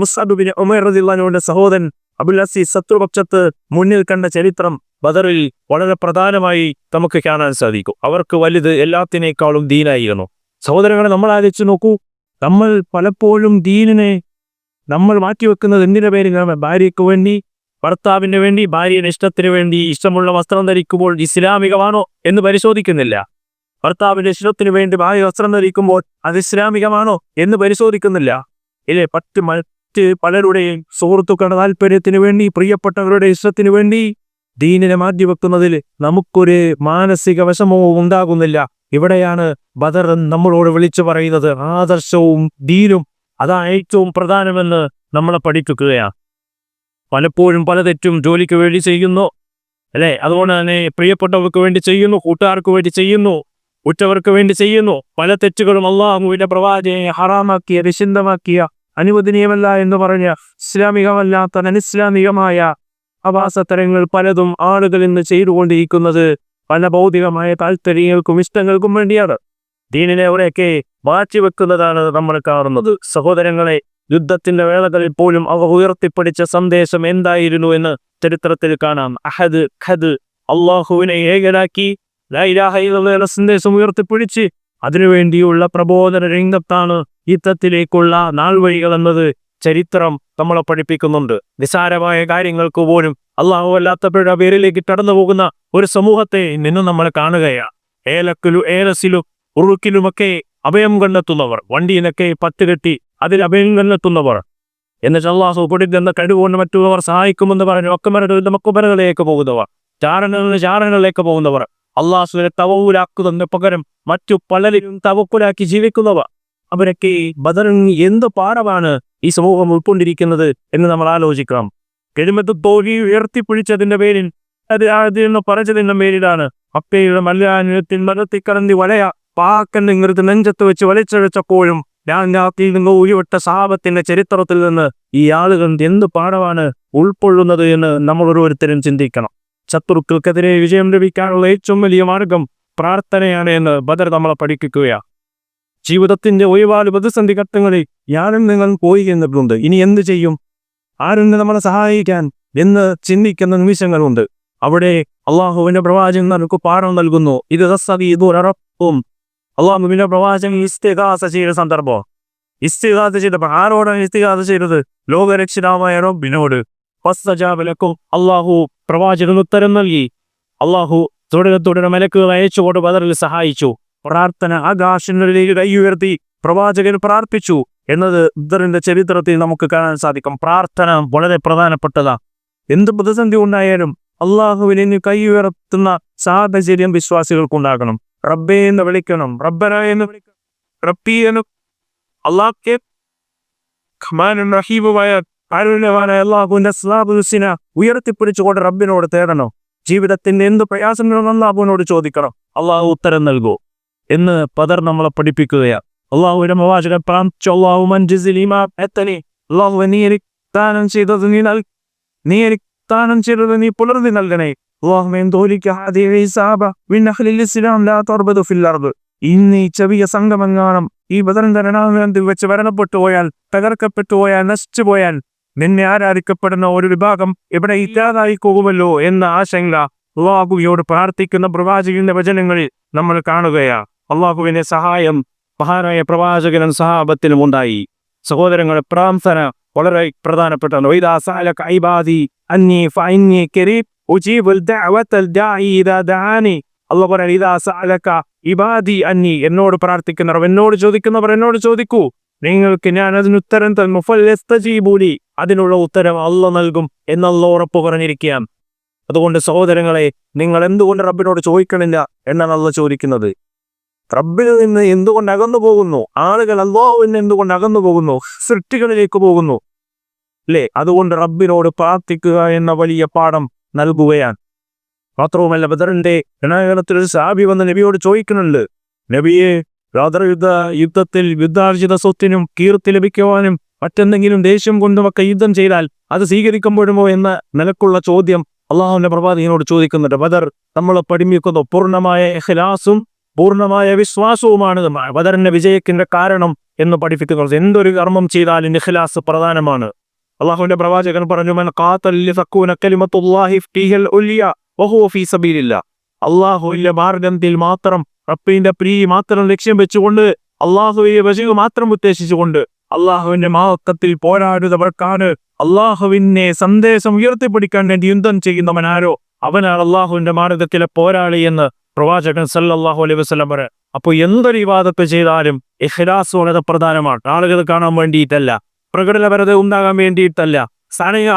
മുസ്അബ് ബിൻ ഉമൈർ റളിയല്ലാഹു അൻഹുവിന്റെ സഹോദരൻ അബുൽ അസീസ് ശത്രുപക്ഷത്ത് മുന്നിൽ കണ്ട ചരിത്രം ബദറിൽ വളരെ പ്രധാനമായി നമുക്ക് കാണാൻ സാധിക്കും. അവർക്ക് വലുത് എല്ലാത്തിനേക്കാളും ദീനായിരുന്നു. സഹോദരങ്ങളെ, നമ്മൾ ആലോചിച്ച് നോക്കൂ, നമ്മൾ പലപ്പോഴും ദീനിനെ നമ്മൾ മാറ്റിവെക്കുന്നത് എന്തിന്റെ പേരിലാണ്? ഭാര്യയ്ക്ക് വേണ്ടി, ഭർത്താവിന് വേണ്ടി, ഭാര്യയുടെ ഇഷ്ടത്തിന് വേണ്ടി ഇഷ്ടമുള്ള വസ്ത്രം ധരിക്കുമ്പോൾ ഇസ്ലാമികമാണോ എന്ന് പരിശോധിക്കുന്നില്ല. ഭർത്താവിന്റെ ഇഷ്ടത്തിന് വേണ്ടി ഭാര്യ വസ്ത്രം ധരിക്കുമ്പോൾ അത് ഇസ്ലാമികമാണോ എന്ന് പരിശോധിക്കുന്നില്ല. ഇല്ലേ, മറ്റ് പലരുടെയും സുഹൃത്തുക്കളുടെ താല്പര്യത്തിന് വേണ്ടി, പ്രിയപ്പെട്ടവരുടെ ഇഷ്ടത്തിന് വേണ്ടി ദീനിനെ മാറ്റിവെക്കുന്നതിൽ നമുക്കൊരു മാനസിക വിഷമവും ഉണ്ടാകുന്നില്ല. ഇവിടെയാണ് ബദർ നമ്മളോട് വിളിച്ചു പറയുന്നത്. ആദർശവും ദീനും അതാ ഏറ്റവും പ്രധാനമെന്ന് നമ്മളെ പഠിപ്പിക്കുകയാണ്. പലപ്പോഴും പല തെറ്റും ജോലിക്ക് വേണ്ടി ചെയ്യുന്നു അല്ലേ, അതുകൊണ്ട് തന്നെ പ്രിയപ്പെട്ടവർക്ക് വേണ്ടി ചെയ്യുന്നു, കൂട്ടുകാർക്ക് വേണ്ടി ചെയ്യുന്നു, ഉറ്റവർക്ക് വേണ്ടി ചെയ്യുന്നു. പല തെറ്റുകളും അള്ളാഹുവിന്റെ പ്രവാചകനെ ഹറാമാക്കിയ, നിഷിദ്ധമാക്കിയ, അനുവദനീയമല്ല എന്ന് പറഞ്ഞ ഇസ്ലാമികമല്ലാത്ത അനിസ്ലാമികമായ അവാസത്തരങ്ങൾ പലതും ആളുകൾ ഇന്ന് ചെയ്തുകൊണ്ടിരിക്കുന്നത് പല ഭൗതികമായ താല്പര്യങ്ങൾക്കും ഇഷ്ടങ്ങൾക്കും വേണ്ടിയാണ്. ദീനിനെ അവരെയൊക്കെ മാറ്റിവെക്കുന്നതാണ് നമ്മൾ കാണുന്നത്. സഹോദരങ്ങളെ, യുദ്ധത്തിന്റെ വേളകളിൽ പോലും അവർ ഉയർത്തിപ്പിടിച്ച സന്ദേശം എന്തായിരുന്നു എന്ന് ചരിത്രത്തിൽ കാണാം. അഹദ്, ഖദ്, അള്ളാഹുവിനെ ഏകനാക്കി ലാ ഇലാഹ ഇല്ലല്ലാഹ് സന്ദേശം ഉയർത്തിപ്പിടിച്ച് അതിനുവേണ്ടിയുള്ള പ്രബോധന രംഗത്താണ് യുദ്ധത്തിലേക്കുള്ള നാൾ വഴികൾ എന്നത് ചരിത്രം നമ്മളെ പഠിപ്പിക്കുന്നുണ്ട്. നിസാരമായ കാര്യങ്ങൾക്ക് പോലും അള്ളാഹു അല്ലാത്തവരുടെ പേരിലേക്ക് കടന്നു പോകുന്ന ഒരു സമൂഹത്തെ നിന്നും നമ്മൾ കാണുകയാണ്. ഏലസിലും ഉറുക്കിലുമൊക്കെ അഭയം കണ്ടെത്തുന്നവർ, വണ്ടിയിലൊക്കെ പറ്റുകെട്ടി അതിൽ അഭയം കണ്ടെത്തുന്നവർ, എന്നിട്ട് അള്ളാഹു കൊടുക്കുന്ന കഴിവുകൊണ്ട് മറ്റുള്ളവർ സഹായിക്കുമെന്ന് പറഞ്ഞു മക്കുമരകളിലേക്ക് പോകുന്നവർ, ചാരണങ്ങളിലേക്ക് പോകുന്നവർ, അള്ളാഹുവിനെ തവക്കുലാക്കുന്നതിന് പകരം മറ്റു പലരും തവക്കുലാക്കി ജീവിക്കുന്നവർ, അവരൊക്കെ ബദറിൽ എന്ത് പാഠമാണ് ഈ സമൂഹം ഉൾക്കൊണ്ടിരിക്കുന്നത് എന്ന് നമ്മൾ ആലോചിക്കണം. കെളിമത്ത് തോൽവി ഉയർത്തിപ്പിടിച്ചതിന്റെ പേരിൽ അതിന് പറഞ്ഞതിന്റെ പേരിലാണ് അപ്പയുടെ മല്ലാനുത്തിൽ മരത്തിക്കടന്തി വലയ പാക്കന്റെ ഇങ്ങനത്തെ നെഞ്ചത്ത് വെച്ച് വലിച്ചഴച്ചപ്പോഴും രാത്രിയിൽ നിന്ന് ഉരുവിട്ട സഹാബത്തിന്റെ ചരിത്രത്തിൽ നിന്ന് ഈ ആളുകൾ എന്ത് പാഠമാണ് ഉൾക്കൊള്ളുന്നത് എന്ന് നമ്മൾ ഓരോരുത്തരും ചിന്തിക്കണം. ശത്രുക്കൾക്കെതിരെ വിജയം ലഭിക്കാനുള്ള ഏറ്റവും വലിയ മാർഗം പ്രാർത്ഥനയാണ് എന്ന് ബദർ നമ്മളെ പഠിപ്പിക്കുകയാണ്. ജീവിതത്തിന്റെ ഒരുപാട് പ്രതിസന്ധി ഘട്ടങ്ങളിൽ ഞാനും നിങ്ങൾ പോയി എന്നിട്ടുണ്ട്. ഇനി എന്ത് ചെയ്യും, ആരുണ്ട് നമ്മളെ സഹായിക്കാൻ എന്ന് ചിന്തിക്കുന്ന നിമിഷങ്ങളുണ്ട്. അവിടെ അള്ളാഹുവിന്റെ പ്രവാചകൻ നമുക്ക് പാഠം നൽകുന്നു. ഇത് ഇതുറപ്പും അള്ളാഹുവിന്റെ പ്രവാചകൻ ഇസ്തിഗാസ ചെയ്ത സന്ദർഭം. ഇസ്തിഗാസ ചെയ്തപ്പോൾ ആരോടാണ് ഇസ്തിഗാസ ചെയ്തത്? ലോകരക്ഷിതാവായ റബ്ബിനോട്. ഫസ്തജാബലക്കും അള്ളാഹു പ്രവാചകന് ഉത്തരം നൽകി. അള്ളാഹു തുടരെ മലക്കുകൾ അയച്ചുകൊണ്ട് ബദറിൽ സഹായിച്ചു. പ്രാർത്ഥന ആകാശങ്ങളിലേക്ക് കൈ ഉയർത്തി പ്രവാചകൻ പ്രാർത്ഥിച്ചു എന്നത് ബദറിന്റെ ചരിത്രത്തിൽ നമുക്ക് കാണാൻ സാധിക്കും. പ്രാർത്ഥന വളരെ പ്രധാനപ്പെട്ടതാണ്. എന്ത് പ്രതിസന്ധി ഉണ്ടായാലും അള്ളാഹുവിനെ കൈ ഉയർത്തുന്ന സാഹചര്യം വിശ്വാസികൾക്കുണ്ടാകണം. റബ്ബേ എന്ന് വിളിക്കണം, റബ്ബന എന്ന് വിളിക്കണം, റബ്ബി എന്ന്. അള്ളാഹ്ക്ക് റഹീമുമായ കാരുണ്യവാനായ അള്ളാഹുവിന്റെ സ്ലാബുസിനെ ഉയർത്തിപ്പിടിച്ചുകൊണ്ട് റബ്ബിനോട് തേടണം. ജീവിതത്തിന്റെ എന്ത് പ്രയാസങ്ങളും അള്ളാഹുവിനോട് ചോദിക്കണം, അള്ളാഹു ഉത്തരം നൽകൂ എന്ന് ബദർ നമ്മളെ പഠിപ്പിക്കുകയാണ്. അള്ളാഹുവിന്റെ പ്രവാചകൻ പ്രാർത്ഥിച്ചു, അള്ളാഹു നീ എനിക്ക് ദാനം ചെയ്തത് നീ പുലർത്തി നൽകണേ. ഇന്ന് ഈ ചെറിയ സംഗമങ്ങാനം ഈ ബദറിന്റെ രണാങ്കണത്തിൽ വെച്ച് മരണപ്പെട്ടു പോയാൽ, തകർക്കപ്പെട്ടു പോയാൽ, നശിച്ചു പോയാൽ, നിന്നെ ആരാധിക്കപ്പെടുന്ന ഒരു വിഭാഗം ഇവിടെ ഇല്ലാതായി പോകുമല്ലോ എന്ന ആശങ്ക അള്ളാഹുവിനോട് പ്രാർത്ഥിക്കുന്ന പ്രവാചകന്റെ വചനങ്ങളിൽ നമ്മൾ കാണുകയാണ്. അള്ളാഹുവിന്റെ സഹായം മഹാനായ പ്രവാചകനും സഹാബത്തിനും ഉണ്ടായി. സഹോദരങ്ങളെ, പ്രാർത്ഥന വളരെ പ്രധാനപ്പെട്ടതാണ്. എന്നോട് പ്രാർത്ഥിക്കുന്നവർ എന്നോട് ചോദിക്കുന്നവർ എന്നോട് ചോദിക്കൂ, നിങ്ങൾക്ക് ഞാൻ അതിനുത്തരം തന്നു. അതിനുള്ള ഉത്തരം അള്ളാഹ് നൽകും എന്നുള്ള ഉറപ്പ് പറഞ്ഞിരിക്കുകയാണ്. അതുകൊണ്ട് സഹോദരങ്ങളെ, നിങ്ങൾ എന്തുകൊണ്ട് റബ്ബിനോട് ചോദിക്കണില്ല എന്നാണ് അള്ളാഹ് ചോദിക്കുന്നത്. റബ്ബിൽ നിന്ന് എന്തുകൊണ്ട് അകന്നു പോകുന്നു ആളുകൾ? അല്ലാഹുവിൽ നിന്ന് എന്തുകൊണ്ട് അകന്നു പോകുന്നു? സൃഷ്ടികളിലേക്ക് പോകുന്നു അല്ലേ? അതുകൊണ്ട് റബ്ബിനോട് പ്രാർത്ഥിക്കുക എന്ന വലിയ പാഠം നൽകുകയാണ്. മാത്രവുമല്ല, ബദറിന്റെ രണാങ്കണത്തിൽ ഒരു സഹാബി വന്ന് നബിയോട് ചോദിക്കുന്നുണ്ട്, നബിയെ, യുദ്ധത്തിൽ യുദ്ധാർജിത സ്വത്തിനും കീർത്തി ലഭിക്കുവാനും മറ്റെന്തെങ്കിലും ദേഷ്യം കൊണ്ടുമൊക്കെ യുദ്ധം ചെയ്താൽ അത് സ്വീകരിക്കപ്പെടുമോ എന്ന നിലക്കുള്ള ചോദ്യം അള്ളാഹുവിന്റെ പ്രവാചകനോട് ചോദിക്കുന്നുണ്ട്. ബദർ നമ്മളെ പഠിപ്പിക്കുന്നു പൂർണ്ണമായ ഇഖ്ലാസും പൂർണ്ണമായ വിശ്വാസവുമാണ് ബദറിന്റെ വിജയത്തിന്റെ കാരണം എന്ന് പഠിപ്പിക്കുന്നത്. എന്തൊരു കർമ്മം ചെയ്താലും ഇഖ്ലാസ് പ്രധാനമാണ്. അള്ളാഹുവിന്റെ പ്രവാചകൻ പറഞ്ഞു, മൻ ഖാതല തകൂന കലിമത്തുല്ലാഹി ഫീഹിൽ ഉലിയ വഹുവ ഫീ സബീലില്ലാഹ്. അള്ളാഹുവിന്റെ മാർഗ്ഗത്തിൽ മാത്രം, റബ്ബിന്റെ പ്രീതി മാത്രം ലക്ഷ്യം വെച്ചുകൊണ്ട്, അള്ളാഹുവിന്റെ വിജയം മാത്രം ഉദ്ദേശിച്ചുകൊണ്ട് അള്ളാഹുവിന്റെ മാർഗ്ഗത്തിൽ പോരാടുന്നവർക്കാണ്, അള്ളാഹുവിനെ സന്ദേശം ഉയർത്തിപ്പിടിക്കാൻ വേണ്ടി യുദ്ധം ചെയ്യുന്നവനാരോ അവനാണ് അള്ളാഹുവിന്റെ മാർഗ്ഗത്തിലെ പോരാളി എന്ന് പ്രവാചകൻ സല്ലല്ലാഹു അലൈഹി വസല്ലം പറയാം. അപ്പോൾ എന്തൊരു ഇബാദത്ത് ചെയ്താലും ഇഖ്ലാസ് വളരെ പ്രധാനമാണ്. ആളുകൾ കാണാൻ വേണ്ടിയിട്ടല്ല, പ്രകടനപരത ഉണ്ടാകാൻ വേണ്ടിയിട്ടല്ല,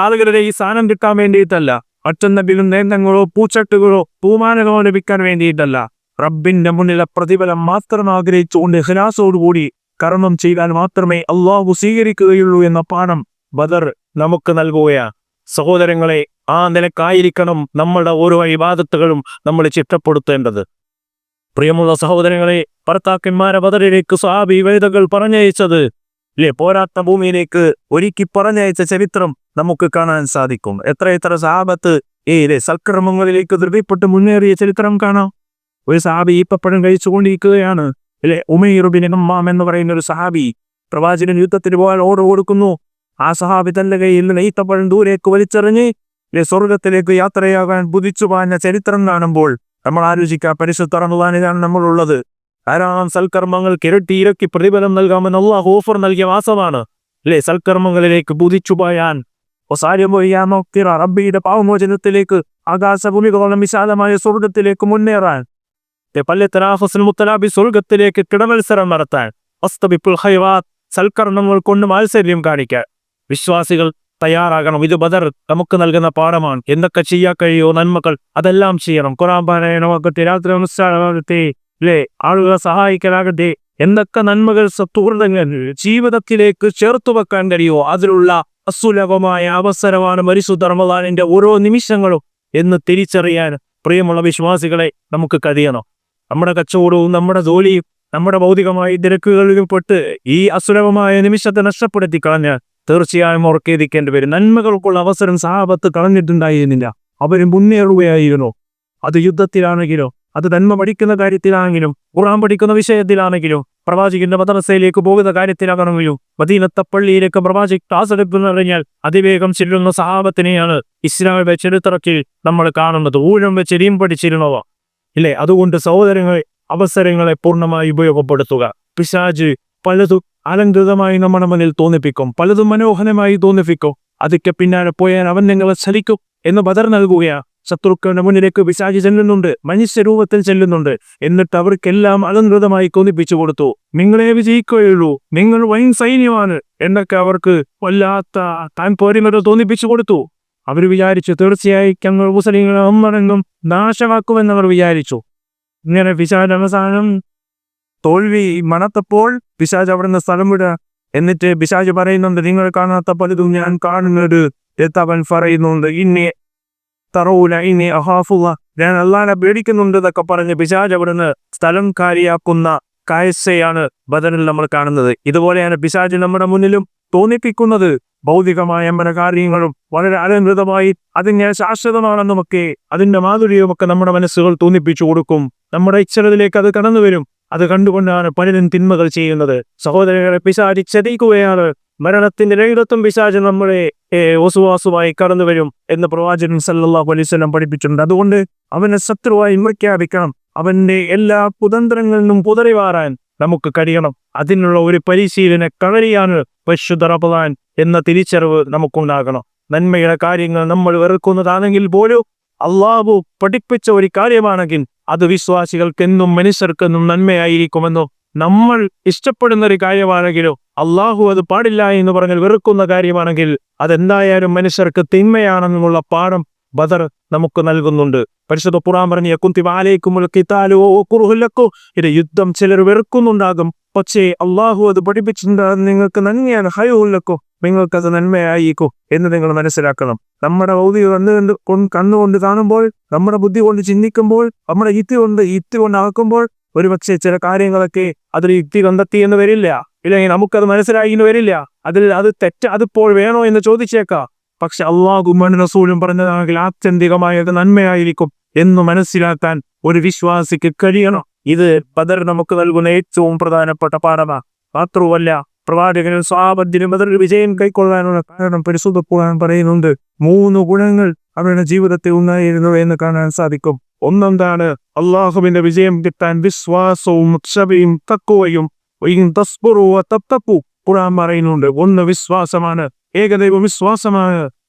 ആളുകളുടെ ഈ സ്ഥാനം കിട്ടാൻ വേണ്ടിയിട്ടല്ല, മറ്റെന്തെങ്കിലും നേട്ടങ്ങളോ പൂച്ചട്ടുകളോ പൂമാനകളോ ലഭിക്കാൻ വേണ്ടിയിട്ടല്ല, റബ്ബിന്റെ മുന്നിലെ പ്രതിഫലം മാത്രം ആഗ്രഹിച്ചുകൊണ്ട് ഇഖ്ലാസോടുകൂടി കർമ്മം ചെയ്താൽ മാത്രമേ അള്ളാഹു സ്വീകരിക്കുകയുള്ളൂ എന്ന പാഠം ബദർ നമുക്ക് നൽകുകയാണ്. സഹോദരങ്ങളെ, ആ നിലക്കായിരിക്കണം നമ്മളുടെ ഓരോ ഇബാദത്തുകളും നമ്മൾ ചിട്ടപ്പെടുത്തേണ്ടത്. പ്രിയമുള്ള സഹോദരങ്ങളെ, ഭർത്താക്കന്മാരെ ബദറിലേക്ക് സ്വഹാബി വനിതകൾ പറഞ്ഞയച്ചത് പോരാട്ട ഭൂമിയിലേക്ക് ഒരുക്കി പറഞ്ഞയച്ച ചരിത്രം നമുക്ക് കാണാൻ സാധിക്കും. എത്ര സഹാബത്ത് സൽക്കർമ്മങ്ങളിലേക്ക് ധൃതിപ്പെട്ട് മുന്നേറിയ ചരിത്രം കാണാം. ഒരു സഹാബി ഈപ്പപ്പഴം കഴിച്ചുകൊണ്ടിരിക്കുകയാണ്. ഉമൈർ ബിൻ ഹമ്മാം എന്ന് പറയുന്ന ഒരു സഹാബി പ്രവാചകൻ യുദ്ധത്തിന് പോയാൽ ഓർഡർ കൊടുക്കുന്നു. ആ സഹാബി തന്റെ കയ്യിൽ ഈത്തപ്പഴം ദൂരേക്ക് വലിച്ചെറിഞ്ഞ് സ്വർഗത്തിലേക്ക് യാത്രയാകാൻ കുതിച്ചു പാഞ്ഞ ചരിത്രം കാണുമ്പോൾ നമ്മൾ ആലോചിക്കുക, പരിശുദ്ധ റമളാനിലാണ് നമ്മളുള്ളത്. ധാരാളം സൽക്കർമ്മങ്ങൾക്ക് ഇരട്ടി പ്രതിഫലം നൽകാമെന്ന് അല്ലാഹു ഓഫർ നൽകിയ മാസമാണ്. അല്ലെ സൽക്കർമ്മങ്ങളിലേക്ക് കുതിച്ചുപോയാൻ റബ്ബിയുടെ പാവമോചനത്തിലേക്ക് ആകാശഭൂമികളോളം വിശാലമായ സ്വർഗത്തിലേക്ക് മുന്നേറാൻ സ്വർഗത്തിലേക്ക് കിടമത്സരം നടത്താൻ സൽക്കർമ്മങ്ങൾ കൊണ്ട് മാത്സര്യം കാണിക്കാൻ വിശ്വാസികൾ തയ്യാറാകണം. ഇത് ബദർ നമുക്ക് നൽകുന്ന പാഠമാണ്. എന്തൊക്കെ ചെയ്യാൻ കഴിയോ നന്മകൾ അതെല്ലാം ചെയ്യണം. ഖുർആൻ പാരായണമാകട്ടെ, രാത്രി നമസ്കാരമാകട്ടെ, അല്ലേ ആളുകളെ സഹായിക്കലാകട്ടെ, എന്തൊക്കെ നന്മകൾ സത്വൃതങ്ങൾ ജീവിതത്തിലേക്ക് ചേർത്തു വെക്കാൻ കഴിയോ അതിലുള്ള അസുലഭമായ അവസരമാണ് പരിശുദ്ധ റമദാനിന്റെ ഓരോ നിമിഷങ്ങളും എന്ന് തിരിച്ചറിയാൻ പ്രിയമുള്ള വിശ്വാസികളെ നമുക്ക് കഴിയണം. നമ്മുടെ കച്ചവടവും നമ്മുടെ ജോലിയും നമ്മുടെ ഭൗതികമായ തിരക്കുകളിലും പെട്ട് ഈ അസുലഭമായ നിമിഷത്തെ നഷ്ടപ്പെടുത്തി കളഞ്ഞ് തീർച്ചയായും ഉറക്കേദിക്കേണ്ടി വരും. നന്മകൾക്കുള്ള അവസരം സഹാബത്ത് കളഞ്ഞിട്ടുണ്ടായിരുന്നില്ല. അവരും മുന്നേറുകയായിരുന്നു. അത് യുദ്ധത്തിലാണെങ്കിലോ, അത് നന്മ പഠിക്കുന്ന കാര്യത്തിലാണെങ്കിലും, ഖുർആൻ പഠിക്കുന്ന വിഷയത്തിലാണെങ്കിലും, പ്രവാചകന്റെ മദ്രസയിലേക്ക് പോകുന്ന കാര്യത്തിലാകണമെങ്കിലും, മദീനത്തെ പള്ളിയിലേക്ക് പ്രവാചകൻ ക്ലാസ് എടുക്കുന്ന കഴിഞ്ഞാൽ അതിവേഗം ചെല്ലുന്ന സഹാബത്തിനെയാണ് ഇസ്ലാമിന്റെ ചരിത്രത്തിൽ നമ്മൾ കാണുന്നത്. ഊഴം വെച്ച് എരിയും പഠിച്ചിരുന്നവ ഇല്ലേ. അതുകൊണ്ട് സഹോദരങ്ങളെ, അവസരങ്ങളെ പൂർണ്ണമായി ഉപയോഗപ്പെടുത്തുക. പിശാച് പലതും അലങ്കൃതമായി നമ്മുടെ മുന്നിൽ തോന്നിപ്പിക്കും, പലതും മനോഹരമായി തോന്നിപ്പിക്കും. അതൊക്കെ പിന്നാലെ പോയാൽ അവൻ നിങ്ങളെ ചലിക്കും എന്ന് ബദർ നൽകുകയാണ്. ശത്രുക്കളുടെ മുന്നിലേക്ക് പിശാച് ചെല്ലുന്നുണ്ട്, മനുഷ്യരൂപത്തിൽ ചെല്ലുന്നുണ്ട്. എന്നിട്ട് അവർക്കെല്ലാം അലങ്കൃതമായി തോന്നിപ്പിച്ചു കൊടുത്തു. നിങ്ങളെ വിജയിക്കുകയുള്ളൂ, നിങ്ങൾ വൻ സൈന്യമാണ് എന്നൊക്കെ അവർക്ക് വല്ലാത്ത താൻപോരിമകൾ തോന്നിപ്പിച്ചു കൊടുത്തു. അവർ വിചാരിച്ചു തീർച്ചയായും ഞങ്ങൾ മുസ്ലിങ്ങളെ ഒന്നടങ്കം നാശമാക്കുമെന്നവർ വിചാരിച്ചു. ഇങ്ങനെ പിശാച് അവസാനം തോൽവി മണത്തപ്പോൾ പിശാച് അവിടുന്ന് സ്ഥലം വിടുക. എന്നിട്ട് പിശാച് പറയുന്നുണ്ട്, നിങ്ങൾ കാണാത്ത പലതും ഞാൻ കാണുന്നത്. അവൻ പറയുന്നുണ്ട്, ഇന്നെ തറൂല ഇനി അഹാഫുള്ള, ഞാൻ അല്ലാഹനെ പേടിക്കുന്നുണ്ട് എന്നൊക്കെ പറഞ്ഞ് പിശാച് അവിടുന്ന് സ്ഥലം കാലിയാക്കുന്ന കാഴ്ചയാണ് ബദറിൽ നമ്മൾ കാണുന്നത്. ഇതുപോലെയാണ് പിശാച് നമ്മുടെ മുന്നിലും തോന്നിപ്പിക്കുന്നത്. ഭൗതികമായ നമ്മുടെ കാര്യങ്ങളും വളരെ അലങ്കൃതമായി അതിനെ ശാശ്വതമാണെന്നുമൊക്കെ അതിന്റെ മാധുര്യവുമൊക്കെ നമ്മുടെ മനസ്സുകൾ തോന്നിപ്പിച്ചു കൊടുക്കും. നമ്മുടെ ഇച്ഛലത്തിലേക്ക് അത് കടന്നു വരും. അത് കണ്ടുകൊണ്ടാണ് പലരും തിന്മകൾ ചെയ്യുന്നത്. സഹോദരങ്ങളെ, പിശാച് ചതിക്കുകയാണ്. മരണത്തിന്റെ രംഗത്തും പിശാച് നമ്മളെ വസുവാസുമായി കടന്നു വരും എന്ന് പ്രവാചകൻ സല്ലല്ലാഹു അലൈഹി വസല്ലം പഠിപ്പിച്ചിട്ടുണ്ട്. അതുകൊണ്ട് അവനെ ശത്രുവായി പ്രഖ്യാപിക്കണം. അവന്റെ എല്ലാ കുതന്ത്രങ്ങളിൽ നിന്നും പുതറി മാറാൻ നമുക്ക് കഴിയണം. അതിനുള്ള ഒരു പരിശീലന കളരിയാണ് പരിശുദ്ധ റമദാൻ എന്ന തിരിച്ചറിവ് നമുക്കുണ്ടാകണം. നന്മയുടെ കാര്യങ്ങൾ നമ്മൾ വെറുക്കുന്നതാണെങ്കിൽ പോലും അള്ളാഹു പഠിപ്പിച്ച ഒരു കാര്യമാണെങ്കിൽ അത് വിശ്വാസികൾക്കെന്നും മനുഷ്യർക്കെന്നും നന്മയായിരിക്കുമെന്നോ, നമ്മൾ ഇഷ്ടപ്പെടുന്ന ഒരു കാര്യമാണെങ്കിലോ അള്ളാഹു അത് പാടില്ല എന്ന് പറഞ്ഞാൽ വെറുക്കുന്ന കാര്യമാണെങ്കിൽ അതെന്തായാലും മനുഷ്യർക്ക് തിന്മയാണെന്നുള്ള പാഠം ബദർ നമുക്ക് നൽകുന്നുണ്ട്. പരിശുദ്ധ ഖുർആൻ പറഞ്ഞ കുന്തിബ അലൈക്കുമുൽ ഖിതാലു വകുറുഹു ലക്കും, ഇത് യുദ്ധം ചിലർ വെറുക്കുന്നുണ്ടാകും, പക്ഷേ അള്ളാഹു അത് പഠിപ്പിച്ചിട്ടുണ്ട്, നിങ്ങൾക്ക് നന്മയാണ്, ഹൈറുല്ലക്കും, നിങ്ങൾക്കത് നന്മയായിക്കോ എന്ന് നിങ്ങൾ മനസ്സിലാക്കണം. നമ്മുടെ ഭൗതിക കണ്ണുകൊണ്ട് കാണുമ്പോൾ, നമ്മുടെ ബുദ്ധി കൊണ്ട് ചിന്തിക്കുമ്പോൾ, നമ്മുടെ യുക്തി കൊണ്ട് ആക്കുമ്പോൾ ഒരുപക്ഷെ ചില കാര്യങ്ങളൊക്കെ അതിൽ യുക്തി കണ്ടെത്തി എന്ന് വരില്ല, ഇല്ലെങ്കിൽ നമുക്കത് മനസ്സിലായി എന്ന് വരില്ല. അത് അതിപ്പോൾ വേണോ എന്ന് ചോദിച്ചേക്കാം. പക്ഷെ അള്ളാഹും റസൂലും പറഞ്ഞതാണെങ്കിൽ ആത്യന്തികമായത് നന്മയായിരിക്കും എന്ന് മനസ്സിലാക്കാൻ ഒരു വിശ്വാസിക്ക് കഴിയണം. ഇത് ബദർ നമുക്ക് നൽകുന്ന ഏറ്റവും പ്രധാനപ്പെട്ട പാഠമാണ്. മാത്രവുമല്ല, പ്രവാചകനും സ്വഹാബത്തിനും ബദർ വിജയം കൈക്കൊള്ളാനുള്ള കാരണം പരിശുദ്ധ ഖുർആൻ പറയുന്നുണ്ട്. 3 ഗുണങ്ങൾ അവരുടെ ജീവിതത്തിൽ ഉണ്ടായിരുന്നു എന്ന് കാണാൻ സാധിക്കും. ഒന്നെന്താണ്? അള്ളാഹുവിന്റെ വിജയം കിട്ടാൻ വിശ്വാസവും ക്ഷമയും തഖ്വയും ഖുർആൻ പറയുന്നുണ്ട്. ഒന്ന് വിശ്വാസമാണ്, ഏകദൈവ വിശ്വാസമാണ്.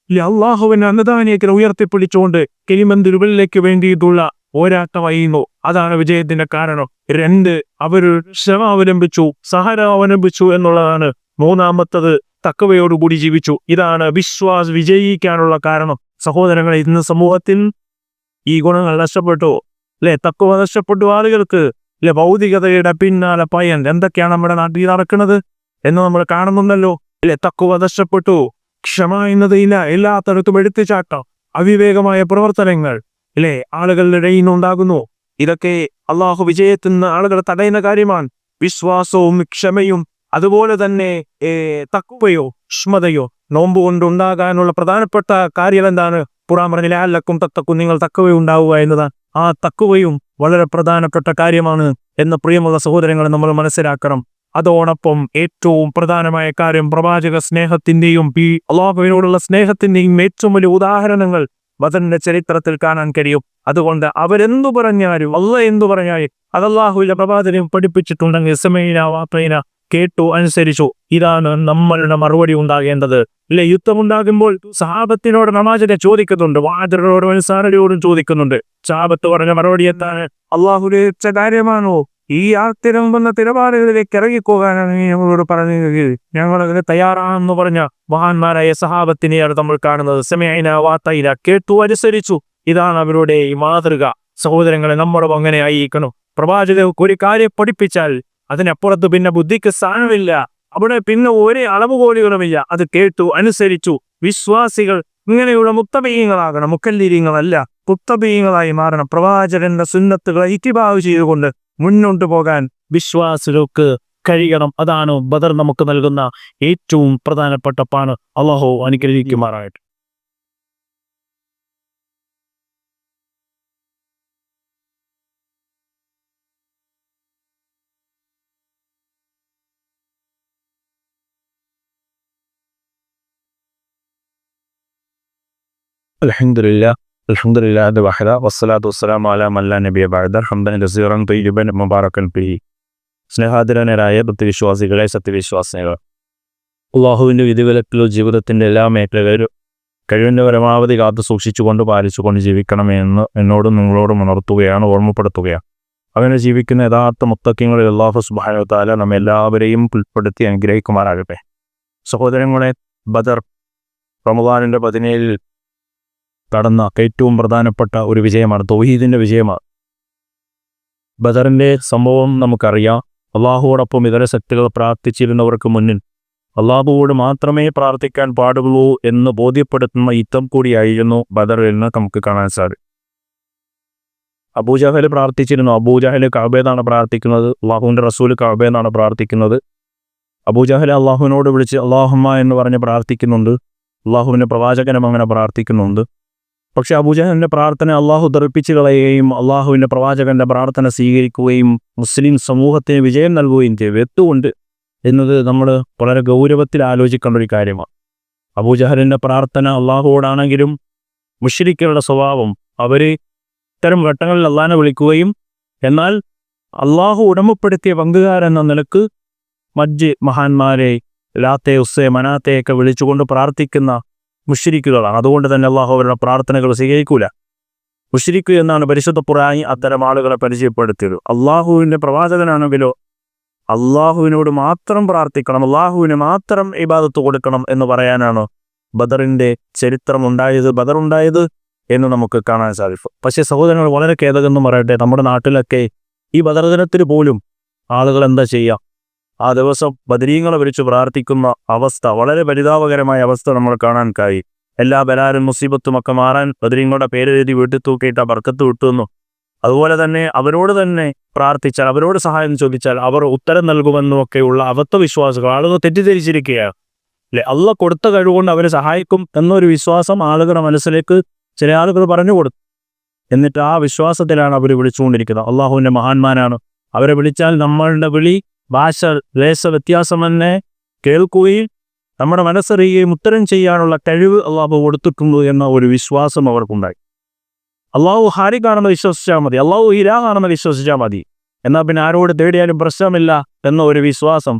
അള്ളാഹുവിനെ അന്നദാനിയെ ഉയർത്തിപ്പിടിച്ചുകൊണ്ട് കലിമന്തിരുകളിലേക്ക് വേണ്ടിയിട്ടുള്ള പോരാട്ടമായിരുന്നു. അതാണ് വിജയത്തിന്റെ കാരണം. 2, അവർ ക്ഷമ അവലംബിച്ചു, സഹനം അവലംബിച്ചു എന്നുള്ളതാണ്. 3-മത്തത് തഖ്വയോടുകൂടി ജീവിച്ചു. ഇതാണ് വിജയിക്കാനുള്ള കാരണം. സഹോദരങ്ങളെ, ഇന്ന് സമൂഹത്തിൽ ഈ ഗുണങ്ങൾ നഷ്ടപ്പെട്ടു, അല്ലെ? തഖ്വ നഷ്ടപ്പെട്ടു ആളുകൾക്ക്, അല്ലെ? ഭൗതികതയുടെ പിന്നാലെ പയൻ എന്തൊക്കെയാണ് നമ്മുടെ നാട്ടിൽ നടക്കുന്നത് എന്ന് നമ്മൾ കാണുന്നുണ്ടല്ലോ, അല്ലെ? തഖ്വ നഷ്ടപ്പെട്ടു, ക്ഷമ എന്നതില്ല, എല്ലാത്തരത്തും എടുത്തുചാട്ടം, അവിവേകമായ പ്രവർത്തനങ്ങൾ, അല്ലെ? ആളുകളുടെ ഇടയിൽ ഉണ്ടാകുന്നു. ഇതൊക്കെ അള്ളാഹു വിജയത്തിന് ആളുകളെ തടയുന്ന കാര്യമാണ്. വിശ്വാസവും ക്ഷമയും അതുപോലെ തന്നെ തഖ്വയോ ക്ഷമതയോ നോമ്പ് കൊണ്ടുണ്ടാകാനുള്ള പ്രധാനപ്പെട്ട കാര്യം എന്താണ്? ഖുർആൻ പറഞ്ഞ ലഅല്ലക്കും തത്തഖൂൻ, നിങ്ങൾ തഖ്വയുണ്ടാവുക എന്നതാണ്. ആ തഖ്വയും വളരെ പ്രധാനപ്പെട്ട കാര്യമാണ് എന്ന് പ്രിയമുള്ള സഹോദരങ്ങളെ നമ്മൾ മനസ്സിലാക്കണം. അതോടൊപ്പം ഏറ്റവും പ്രധാനമായ കാര്യം പ്രവാചക സ്നേഹത്തിന്റെയും അള്ളാഹുവിനോടുള്ള സ്നേഹത്തിന്റെയും ഏറ്റവും വലിയ ഉദാഹരണങ്ങൾ ബദറിന്റെ ചരിത്രത്തിൽ കാണാൻ കഴിയും. അതുകൊണ്ട് അവരെന്തു പറഞ്ഞാലും, അള്ളാഹ് എന്തു പറഞ്ഞാലും അത് അള്ളാഹുവിന്റെ പ്രവാചകൻ പഠിപ്പിച്ചിട്ടുണ്ടെങ്കിൽ സമീന വാതീന കേട്ടു, അനുസരിച്ചു. ഇതാണ് നമ്മളുടെ മറുപടി ഉണ്ടാകേണ്ടത്. അല്ലെ, യുദ്ധമുണ്ടാകുമ്പോൾ സഹാബത്തിനോട് നമാസിനെ ചോദിക്കുന്നുണ്ട്, വാദരോടും അൻസാരിയോടും ചോദിക്കുന്നുണ്ട്. സഹാബത്ത് പറഞ്ഞ മറുപടി എന്താണ്? അള്ളാഹുവിന്റെ കാര്യമാണോ ഈ ആർത്തിരമ്പുന്ന തിരമാലകളിലേക്ക് ഇറങ്ങിപ്പോകാനാണ് നീ ഞങ്ങളോട് പറഞ്ഞത്? ഞങ്ങൾ അതിന് തയ്യാറാണെന്ന് പറഞ്ഞ മഹാന്മാരായ സഹാബത്തിനെയാണ് നമ്മൾ കാണുന്നത്. സമയന വാത്തയില, കേട്ടു, അനുസരിച്ചു. ഇതാണ് അവരുടെ ഈ മാതൃക. സഹോദരങ്ങളെ, നമ്മളും അങ്ങനെ ആയിരിക്കണം. പ്രവാചകർക്ക് ഒരു കാര്യം പഠിപ്പിച്ചാൽ അതിനപ്പുറത്ത് പിന്നെ ബുദ്ധിക്ക് സ്ഥാനമില്ല, അവിടെ പിന്നെ ഒരു അളവുകോലുകളുമില്ല. അത് കേട്ടു, അനുസരിച്ചു. വിശ്വാസികൾ ഇങ്ങനെയുള്ള മുത്തബീയങ്ങളാകണം, മുക്കല്ലീര്യങ്ങളല്ല, മുത്തബീയങ്ങളായി മാറണം. പ്രവാചകന്റെ സുന്നത്തുകളെ ഇത്തിബാവ് ചെയ്തുകൊണ്ട് മുന്നോട്ട് പോകാൻ വിശ്വാസികൾക്ക് കഴിയണം. അതാണ് ബദർ നമുക്ക് നൽകുന്ന ഏറ്റവും പ്രധാനപ്പെട്ട പാഠം. അല്ലാഹു അനുഗ്രഹിക്കുമാറാകട്ടെ. അൽഹംദുലില്ലാഹി വഹദ വസ്സലാത്തു വസ്സലാമു അലാ മൻ ലാ നബിയ ബഅദ ഹംദൻ കസീറൻ തയ്യിബൻ മുബാറകൻ ഫീഹി. സ്നേഹാദരനായ ഭക്തിവിശ്വാസികളെ, സത്യവിശ്വാസികളെ, അല്ലാഹുവിൻ്റെ വിധിവിലക്കുകൾ ജീവിതത്തിൻ്റെ എല്ലാ മേഖലകളിലും കഴിവിൻ്റെ പരമാവധി കാത്തു സൂക്ഷിച്ചുകൊണ്ട് പാലിച്ചുകൊണ്ട് ജീവിക്കണമെന്ന് എന്നോടും നിങ്ങളോടും ഉണർത്തുകയാണ്, ഓർമ്മപ്പെടുത്തുകയാണ്. അങ്ങനെ ജീവിക്കുന്ന യഥാർത്ഥ മുത്തഖീങ്ങളിൽ അല്ലാഹു സുബ്ഹാനഹു വ തആല നമ്മെല്ലാവരെയും ഉൾപ്പെടുത്തി അനുഗ്രഹിക്കുമാറാകട്ടെ. സഹോദരങ്ങളെ, ബദർ റമദാനിൻ്റെ 17 കടന്ന ഏറ്റവും പ്രധാനപ്പെട്ട ഒരു വിജയമാണ്, തൗഹീദിൻ്റെ വിജയമാണ്. ബദറിൻ്റെ സംഭവം നമുക്കറിയാം. അള്ളാഹുവോടൊപ്പം ഇതര ശക്തികൾ പ്രാർത്ഥിച്ചിരുന്നവർക്ക് മുന്നിൽ അള്ളാഹുവോട് മാത്രമേ പ്രാർത്ഥിക്കാൻ പാടുള്ളൂ എന്ന് ബോധ്യപ്പെടുത്തുന്ന യുദ്ധം കൂടിയായിരുന്നു ബദറിൽ നിന്ന് നമുക്ക് കാണാൻ സാധിക്കും. അബൂജഹൽ പ്രാർത്ഥിച്ചിരുന്നു. അബൂജഹൽ കഅബയെന്നാണ് പ്രാർത്ഥിക്കുന്നത്, അള്ളാഹുവിൻ്റെ റസൂൽ കഅബയെന്നാണ് പ്രാർത്ഥിക്കുന്നത്. അബൂജഹൽ അള്ളാഹുവിനോട് വിളിച്ച് അല്ലാഹുമ്മ എന്ന് പറഞ്ഞ് പ്രാർത്ഥിക്കുന്നുണ്ട്. അള്ളാഹുവിൻ്റെ പ്രവാചകനും അങ്ങനെ പ്രാർത്ഥിക്കുന്നുണ്ട്. പക്ഷെ അബൂജഹലിൻ്റെ പ്രാർത്ഥന അള്ളാഹു തെറിപ്പിച്ച് കളയുകയും അള്ളാഹുവിൻ്റെ പ്രവാചകൻ്റെ പ്രാർത്ഥന സ്വീകരിക്കുകയും മുസ്ലിം സമൂഹത്തിന് വിജയം നൽകുകയും ചെയ്യും. എന്തുകൊണ്ട് എന്നത് നമ്മൾ വളരെ ഗൗരവത്തിൽ ആലോചിക്കേണ്ട ഒരു കാര്യമാണ്. അബൂജഹലിൻ്റെ പ്രാർത്ഥന അള്ളാഹുവോടാണെങ്കിലും മുശ്രിക്കുകളുടെ സ്വഭാവം, അവർ ഇത്തരം ഘട്ടങ്ങളിൽ അള്ളാഹിനെ വിളിക്കുകയും എന്നാൽ അള്ളാഹു ഉടമപ്പെടുത്തിയ പങ്കുകാരെന്ന നിലക്ക് മറ്റ് മഹാന്മാരെ, ലാത്തെ, ഉസ്സെ, മനാത്തെയൊക്കെ വിളിച്ചുകൊണ്ട് പ്രാർത്ഥിക്കുന്ന മുശ്രിക്കുകളാണ്. അതുകൊണ്ട് തന്നെ അള്ളാഹു അവരുടെ പ്രാർത്ഥനകൾ സ്വീകരിക്കൂല. മുശ്രിക്ക് എന്നാണ് പരിശുദ്ധ ഖുർആൻ അത്തരം ആളുകളെ പരിചയപ്പെടുത്തിയത്. അള്ളാഹുവിൻ്റെ പ്രവാചകനാണെങ്കിലോ അള്ളാഹുവിനോട് മാത്രം പ്രാർത്ഥിക്കണം, അള്ളാഹുവിന് മാത്രം ഇബാദത്ത് കൊടുക്കണം എന്ന് പറയാനാണ് ബദറിൻ്റെ ചരിത്രമുണ്ടായത്, ബദറുണ്ടായത് എന്ന് നമുക്ക് കാണാൻ സാധിക്കും. പക്ഷേ സഹോദരങ്ങൾ, വളരെ ഖേദമെന്ന് പറയട്ടെ, നമ്മുടെ നാട്ടിലൊക്കെ ഈ ബദർ ദിനത്തിന് പോലും ആളുകൾ എന്താ ചെയ്യുക? ആ ദിവസം ബദരീങ്ങളെ വിളിച്ച് പ്രാർത്ഥിക്കുന്ന അവസ്ഥ, വളരെ പരിതാപകരമായ അവസ്ഥ നമ്മൾ കാണാൻ കഴിയും. എല്ലാ ബലാലും മുസീബത്തും ഒക്കെ മാറാൻ ബദരീങ്ങളുടെ പേരെഴുതി വീട്ടിൽ തൂക്കിയിട്ട് ബർക്കത്ത് വിട്ടുവെന്നും അതുപോലെ തന്നെ അവരോട് തന്നെ പ്രാർത്ഥിച്ചാൽ, അവരോട് സഹായം ചോദിച്ചാൽ അവർ ഉത്തരം നൽകുമെന്നുമൊക്കെയുള്ള അബദ്ധവിശ്വാസികൾ ആളുകൾ തെറ്റിദ്ധരിച്ചിരിക്കുകയാണ്. അല്ലെ, അള്ളാഹ് കൊടുത്ത കഴിവുകൊണ്ട് അവരെ സഹായിക്കും എന്നൊരു വിശ്വാസം ആളുകളുടെ മനസ്സിലേക്ക് ചില ആളുകൾ പറഞ്ഞു കൊടുത്തു. എന്നിട്ട് ആ വിശ്വാസത്തിലാണ് അവർ വിളിച്ചുകൊണ്ടിരിക്കുന്നത്. അള്ളാഹുവിൻ്റെ മഹാന്മാരാണ്, അവരെ വിളിച്ചാൽ നമ്മളുടെ വിളി ഭാഷ ദേശ വ്യത്യാസം തന്നെ കേൾക്കുകയും നമ്മുടെ മനസ്സറിയുകയും ഉത്തരം ചെയ്യാനുള്ള കഴിവ് അള്ളാഹു കൊടുത്തിട്ടുണ്ട് എന്ന ഒരു വിശ്വാസം അവർക്കുണ്ടായി. അള്ളാഹു ഹാരിക്കാണെന്ന് വിശ്വസിച്ചാൽ മതി, അള്ളാഹു ഇലാഹാണെന്ന് വിശ്വസിച്ചാൽ മതി, എന്നാൽ പിന്നെ ആരോട് തേടിയാലും പ്രശ്നമില്ല എന്ന ഒരു വിശ്വാസം